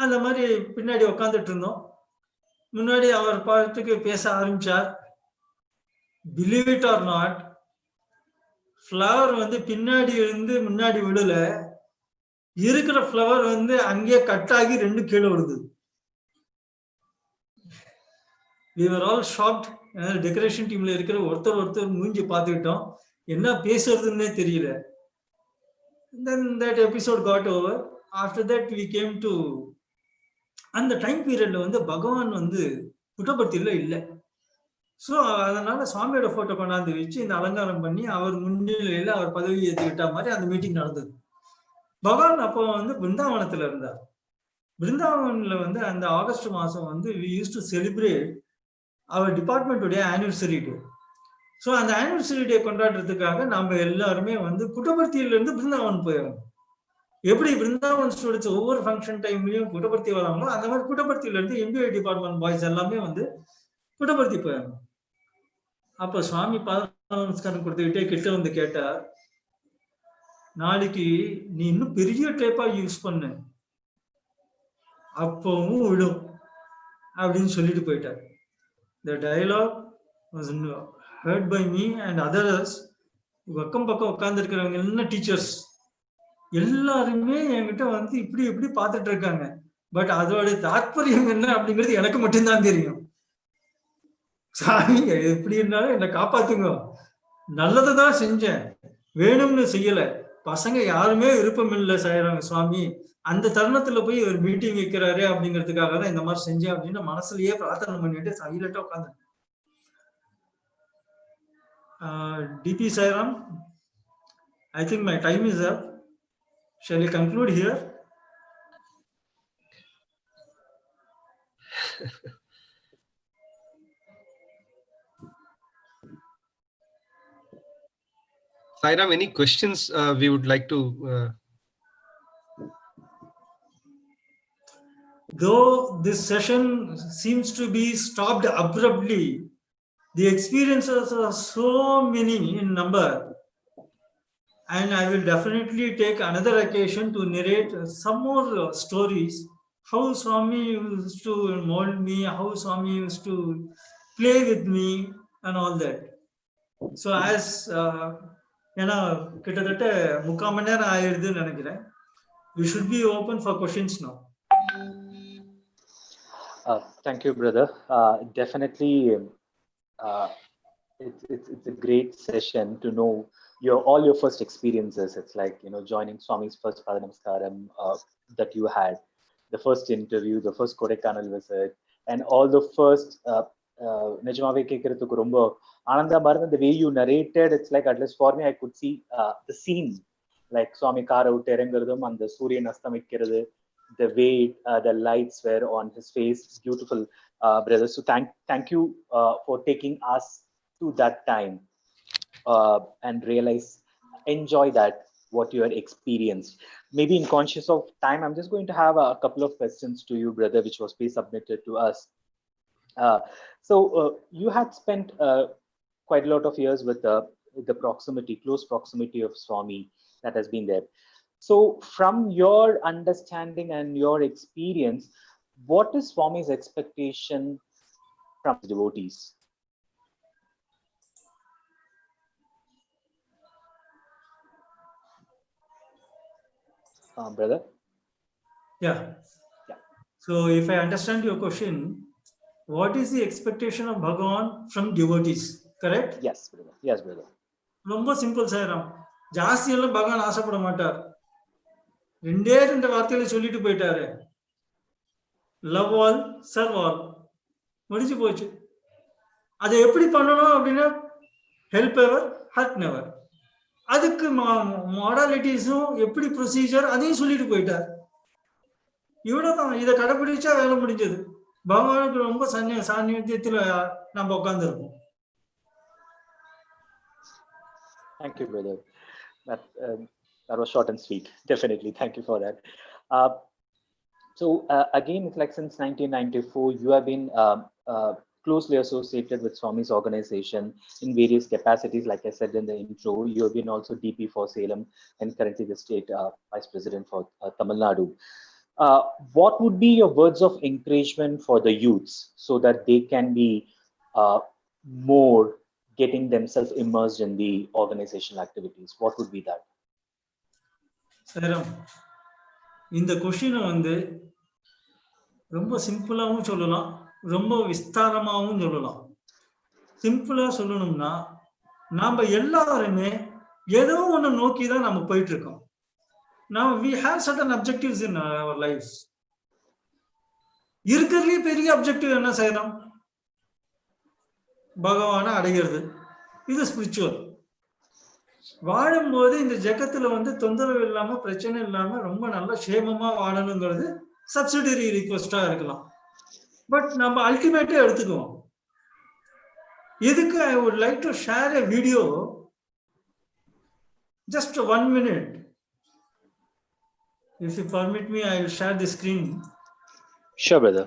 அந்த மாதிரி பின்னாடி உட்காந்துட்டு இருந்தோம். முன்னாடி அவர் பாட்டுக்கு பேச ஆரம்பிச்சார். Believe it or not, flower வந்து பின்னாடி இருந்து முன்னாடி விடல, இருக்கிற ஃப்ளவர் வந்து அங்கேயே கட் ஆகி 2 கீழே விடுது. We were all shocked. Decoration டீம்ல இருக்கிற ஒருத்தர் மூஞ்சி பார்த்துக்கிட்டோம், என்ன பேசுறதுன்னே தெரியல. Then that episode got over. After that we came to அந்த டைம் பீரியட்ல வந்து பகவான் வந்து புட்டபர்த்தியில இல்லை. ஸோ அதனால சுவாமியோட போட்டோ கொண்டாந்து வச்சு இந்த அலங்காரம் பண்ணி அவர் முன்னிலையில அவர் பதவி ஏற்றுக்கிட்ட மாதிரி அந்த மீட்டிங் நடந்தது. பகவான் அப்போ வந்து பிருந்தாவனத்துல இருந்தார். பிருந்தாவன்ல வந்து அந்த ஆகஸ்ட் மாசம் வந்து we used to celebrate our டிபார்ட்மெண்ட்டுடைய ஆனிவர்சரி டே. ஸோ அந்த ஆனிவர்சரி டே கொண்டாடுறதுக்காக நாம எல்லாருமே வந்து புட்டபர்த்தியில இருந்து பிருந்தாவன் போயிடணும். எப்படி பிருந்தாவன் ஸ்டூடெண்ட்ஸ் ஒவ்வொரு ஃபங்க்ஷன் டைம்லயும் புட்டபர்த்தி வராங்களோ அந்த மாதிரி புட்டபர்த்தியில இருந்து MBA டிபார்ட்மெண்ட் பாய்ஸ் எல்லாமே வந்து புட்டபர்த்தி போயிடணும். அப்ப சுவாமி பாத நமஸ்காரம் கொடுத்துக்கிட்டே கிட்ட வந்து கேட்டார், நாளைக்கு நீ இன்னும் பெரிய டேப்பா யூஸ் பண்ணு, அப்பவும் விடும் அப்படின்னு சொல்லிட்டு போயிட்டார். The dialogue was heard by me and others. பக்கம் உட்கார்ந்து இருக்கிறவங்க என்ன டீச்சர்ஸ் எல்லாருமே என்கிட்ட வந்து இப்படி இப்படி பார்த்துட்டு இருக்காங்க. பட் அதோட தாற்பயம் என்ன அப்படிங்கிறது எனக்கு மட்டும்தான் தெரியும். சாமி எப்படி இருந்தாலும் என்னை காப்பாத்துங்க, நல்லதை தான் செஞ்சேன், வேணும்னு செய்யல, பசங்க யாருமே விருப்பம் இல்லை செய்யறாங்க சுவாமி, அந்த தருணத்துல போய் ஒரு மீட்டிங் வைக்கிறாரு அப்படிங்கிறதுக்காக தான் இந்த மாதிரி செஞ்சேன் அப்படின்னு மனசுலயே பிரார்த்தனை பண்ணிட்டு சைலண்டா உட்காந்து. DP Sairam, I think my time is up. Shall we conclude here? Sairam, any questions we would like to? Though this session seems to be stopped abruptly, the experiences are so many in number, and I will definitely take another occasion to narrate some more stories. How Swami used to mold me, how Swami used to play with me, and all that. So as ஏன்னா கிட்டத்தட்ட 3/4 மணி நேரம் ஆயிடுதுன்னு நினைக்கிறேன். We should be open for questions now. Thank you, brother. Definitely, it's a great session to know all your first experiences. It's like, joining Swami's first Pada Namaskaram that you had, the first interview, the first Kodaikanal visit, and all the first Nijamave Kekkiradhukku romba anandama irundha. The way you narrated, it's like, at least for me, I could see the scene, like Swami car out irangiradhum and the Suryan astamikkirathu, the way the lights were on his face. It's beautiful, brother. So thank you for taking us to that time and enjoy that, what you had experienced. Maybe in conscious of time, I'm just going to have a couple of questions to you, brother, which was pre-submitted to us. So you had spent quite a lot of years with the close proximity of Swami that has been there. So from your understanding and your experience, what is Swami's expectation from devotees? Brother? Yeah. So if I understand your question, what is the expectation of Bhagavan from devotees? Correct? Yes, brother. Yes, brother. ரொம்ப simple Sairam. ஜாஸ்தி எல்லாம் பகவான் ஆசைப்பட மாட்டார். 2 வார்த்தையில சொல்லிட்டு போயிட்டாரு. Love all, serve all, முடிச்சு போச்சு. அதை எப்படி பண்ணணும் அப்படின்னா, ஹெல்ப் எவர், ஹர்ட் நெவர். அதுக்கு மாடாலிட்டிஸும் எப்படி ப்ரொசீஜர் அதையும் சொல்லிட்டு போயிட்டார். இவ்வளவுதான். இதை கடைபிடிச்சா வேலை முடிஞ்சது. பகவானுக்கு ரொம்ப சாநித்தியத்துல நம்ம உட்கார்ந்துருக்கோம். Thank you, brother. That was short and sweet. Definitely. Thank you for that. So again, it's like since 1994, you have been closely associated with Swami's organization in various capacities. Like I said in the intro, you have been also DP for Salem and currently the state vice president for Tamil Nadu. What would be your words of encouragement for the youths so that they can be more getting themselves immersed in the organizational activities? What would be that? Sairam, இந்த கொஸ்டினை வந்து ரொம்ப சிம்பிளாகவும் சொல்லலாம், ரொம்ப விஸ்தாரமாகவும் சொல்லலாம். சிம்பிளா சொல்லணும்னா, நாம எல்லாருமே ஏதோ ஒண்ணு நோக்கி தான் நம்ம போயிட்டு இருக்கோம். Now we have certain objectives in our lives. இருக்கிறதுலே பெரிய அப்ஜெக்டிவ் என்ன செய்யணும்? பகவானை அடைகிறது. இது ஸ்பிரிச்சுவல். வாழும்போது இந்த ஜெகத்துல வந்து தொந்தரவு இல்லாம, பிரச்சனை இல்லாம ரொம்ப நல்ல சேமமா வாழணுங்கிறது சப்சிடரி ரிக்வெஸ்டா இருக்கலாம். பட் நம்ம அல்டிமேட்டே எடுத்துக்குவோம். இதுக்கு I would like to share a video, just 1 minute. If you permit me, I will share the screen. Sure, brother.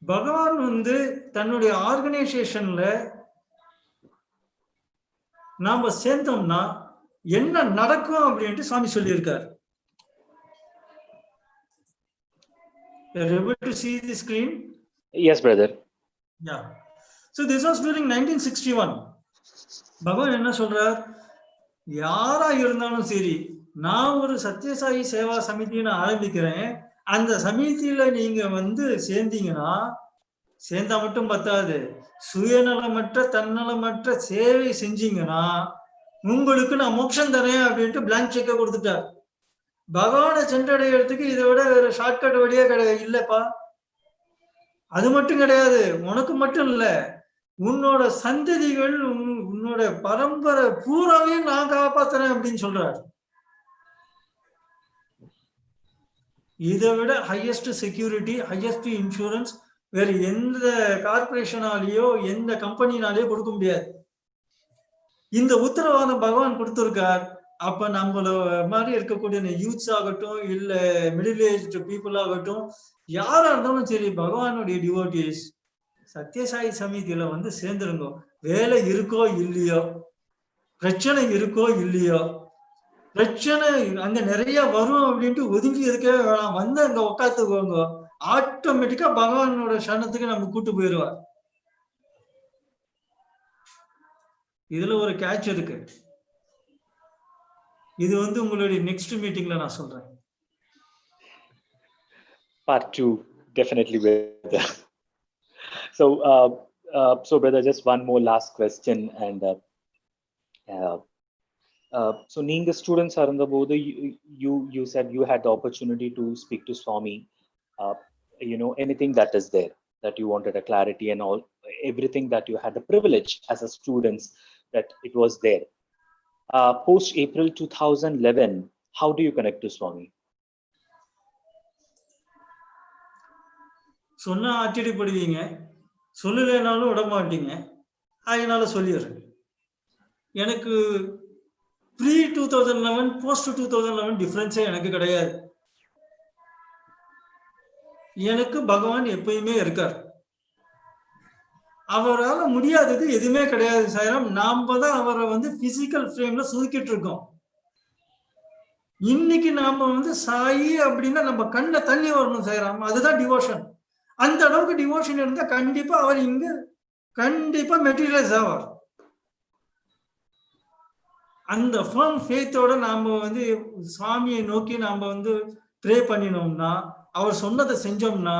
பகவான் வந்து தன்னுடைய ஆர்கனைசேஷன்ல நாம சேர்ந்தோம்னா என்ன நடக்கும் அப்படின்ட்டு சுவாமி சொல்லியிருக்கார். Are you able to see the screen? Yes, brother. Yeah. So this was during 1961. பகவான் என்ன சொல்றார்? யாரா இருந்தாலும் சரி, நான் ஒரு சத்யசாயி சேவா சமிதின்னு ஆரம்பிக்கிறேன். அந்த சமிதியில நீங்க வந்து சேர்ந்தீங்கன்னா, சேர்ந்தா மட்டும் பத்தாது, சுயநலமற்ற தன்னலமற்ற சேவை செஞ்சீங்கன்னா உங்களுக்கு நான் மோட்சம் தரேன் அப்படின்ட்டு பிளாங்க் செக்க கொடுத்துட்டார். பகவானை சென்றடைகிறதுக்கு இதை விட வேற ஷார்ட்கட் வழியே கிடையாது. இல்லப்பா, அது மட்டும் கிடையாது, உனக்கு மட்டும் இல்ல, உன்னோட சந்ததிகள், உன்னோட பரம்பரை பூராவையும் நான் காப்பாத்துறேன் அப்படின்னு சொல்றாரு. இதை விட ஹையஸ்ட் செக்யூரிட்டி, ஹையஸ்ட் இன்சூரன்ஸ் வேற எந்த கார்பரேஷனாலேயோ எந்த கம்பெனினாலேயோ கொடுக்க முடியாது. இந்த உத்தரவாதம் பகவான் கொடுத்திருக்கார். அப்ப நம்மள மாதிரி இருக்கக்கூடிய யூத்ஸ் ஆகட்டும், இல்ல மிடில் ஏஜ் பீப்புள் ஆகட்டும், யாரா இருந்தாலும் சரி, பகவானுடைய டிவோட்டிஸ் சத்யசாயி சமிதியில வந்து சேர்ந்துருங்க. வேலை இருக்கோ இல்லையோ, பிரச்சனை இருக்கோ இல்லையோ, பிரச்சனை அங்க நிறைய வரும் அப்படின்ட்டு ஒதுங்கி இருக்கவே வேணாம், வந்து அங்க உட்காந்துக்கோங்க. ஆட்டோமேட்டிக்கா பகவானோட சரணத்துக்கு நம்ம கூட்டு போயிடுவார். இதுல ஒரு கேட்ச் இருக்கு. இது வந்து உங்களுடைய நெக்ஸ்ட் மீட்டிங்ல நான் சொல்றேன். Part 2, definitely, brother. So, brother, just one more last question. And so, நீங்க ஸ்டூடெண்ட்ஸா இருந்தபோது, you said you had the opportunity to speak to Swami. Anything that is there that you wanted a clarity and all, everything that you had the privilege as a student that it was there. Post April 2011, how do you connect to Swami? சொன்னா ஆச்சரியப்படுவீங்க, சொல்லலைனாலும் விட மாட்டீங்க, அதனால சொல்லிடுறேன். எனக்கு pre 2011 post 2011 டிஃபரன்ஸே எனக்கு கிடையாது. எனக்கு பகவான் எப்பயுமே இருக்கார். அவரால் முடியாதது எதுவுமே கிடையாது சாயிராம். நாம தான் அவரை வந்து பிசிக்கல் ஃப்ரேம்ல சுருக்கிட்டு இருக்கோம். இன்னைக்கு நாம வந்து சாயி அப்படின்னா நம்ம கண்ணுல தண்ணி வரணும் சாயிராம். அதுதான் டிவோஷன். அந்த அளவுக்கு டிவோஷன் இருந்தா கண்டிப்பா அவர் இங்க கண்டிப்பா மெட்டீரியலைஸ் ஆவார். அந்த ஃபர்ம் ஃபேத்தோட நாம வந்து சுவாமியை நோக்கி நாம வந்து ப்ரே பண்ணினோம்னா, அவர் சொன்னதை செஞ்சோம்னா,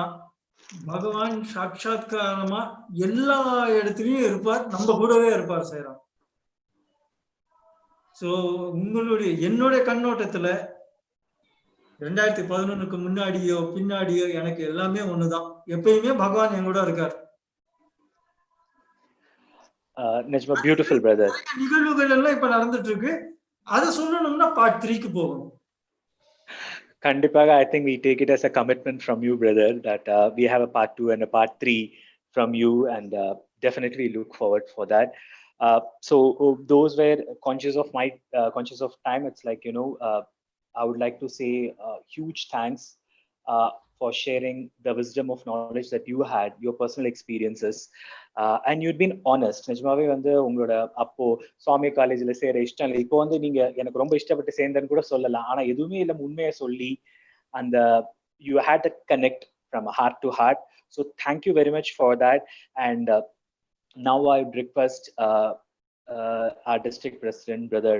பகவான் சாட்சாத்காரமா எல்லா இடத்துலயும் இருப்பார், நம்ம கூடவே இருப்பார் சாயிராம். சோ என்னுடைய கண்ணோட்டத்துல 2011க்கு முன்னாடியோ பின்னாடியோ எனக்கு எல்லாமே ஒண்ணுதான். எப்பயுமே பகவான் என் கூட இருக்கார். Najma, beautiful, brother. நிகழ்வுகள் எல்லாம் இப்ப நடந்துட்டு இருக்கு. அதை சொல்லணும்னா பார்ட் 3க்கு போகணும். Kandipaga, I think we take it as a commitment from you, brother, that we have a part 2 and a part 3 from you, and definitely look forward for that. So those were conscious of time. It's like, I would like to say huge thanks for sharing the wisdom of knowledge that you had, your personal experiences. And you'd been honest. நிஜமாவே வந்து உங்களோட அப்போ சுவாமி காலேஜ்ல சேர இஷ்டம் இல்லை, இப்போ வந்து நீங்க எனக்கு ரொம்ப இஷ்டப்பட்டு சேர்ந்தேன்னு கூட சொல்லலாம், ஆனா எதுவுமே இல்லை உண்மையை சொல்லி அந்த you had to connect from heart to heart. So thank you very much for that. And now I would request our district president, brother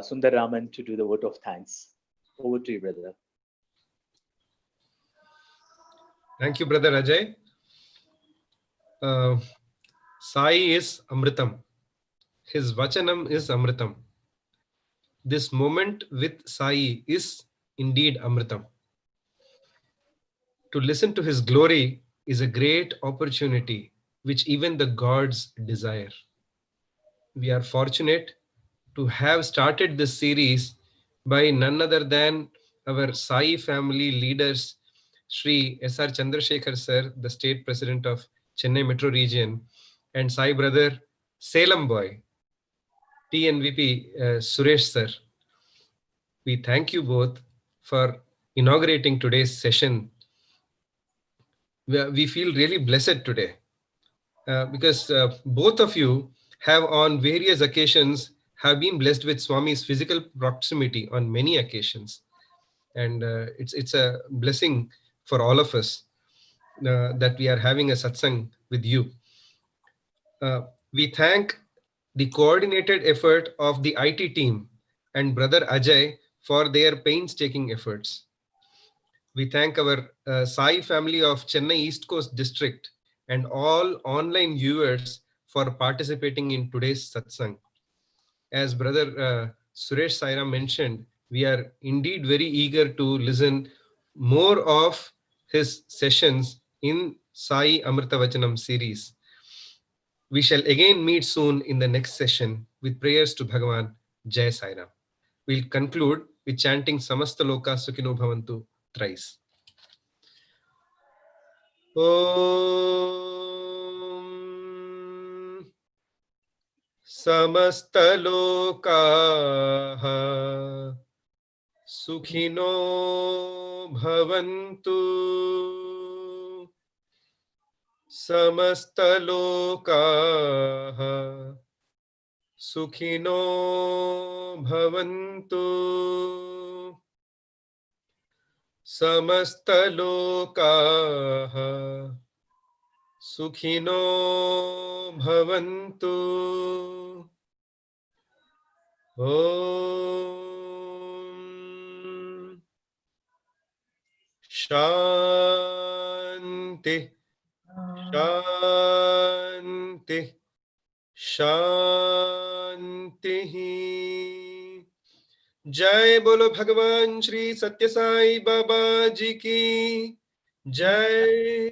Sundar Raman, to do the vote of thanks. Over to you, brother. Thank you, brother Ajay. Sai is Amritam. His Vachanam is Amritam. This moment with Sai is indeed Amritam. To listen to his glory is a great opportunity which even the gods desire. We are fortunate to have started this series by none other than our Sai family leaders, Shri S.R. Chandrasekhar sir, the state president of Chennai Metro region, and Sai brother Salem boy, TNVP Suresh sir. We thank you both for inaugurating today's session. We feel really blessed today because both of you have on various occasions have been blessed with Swami's physical proximity on many occasions. And it's a blessing for all of us that we are having a satsang with you. We thank the coordinated effort of the IT team and brother Ajay for their painstaking efforts. We thank our Sai family of Chennai East Coast District and all online viewers for participating in today's satsang. As brother Suresh Saira mentioned, we are indeed very eager to listen more of his sessions in Sai Amrita Vachanam series. We shall again meet soon in the next session with prayers to Bhagavan. Jai Sai Ram. We'll conclude with chanting Samasta Loka Sukhino Bhavantu thrice. Om Samastalokaah Sukhino Bhavantu. Samastalokaah Sukhino Bhavantu. Samastalokaah Sukhino Bhavantu. Om Shanti Shanti Shanti. जय बोलो भगवान श्री सत्य साई बाबा जी की जय।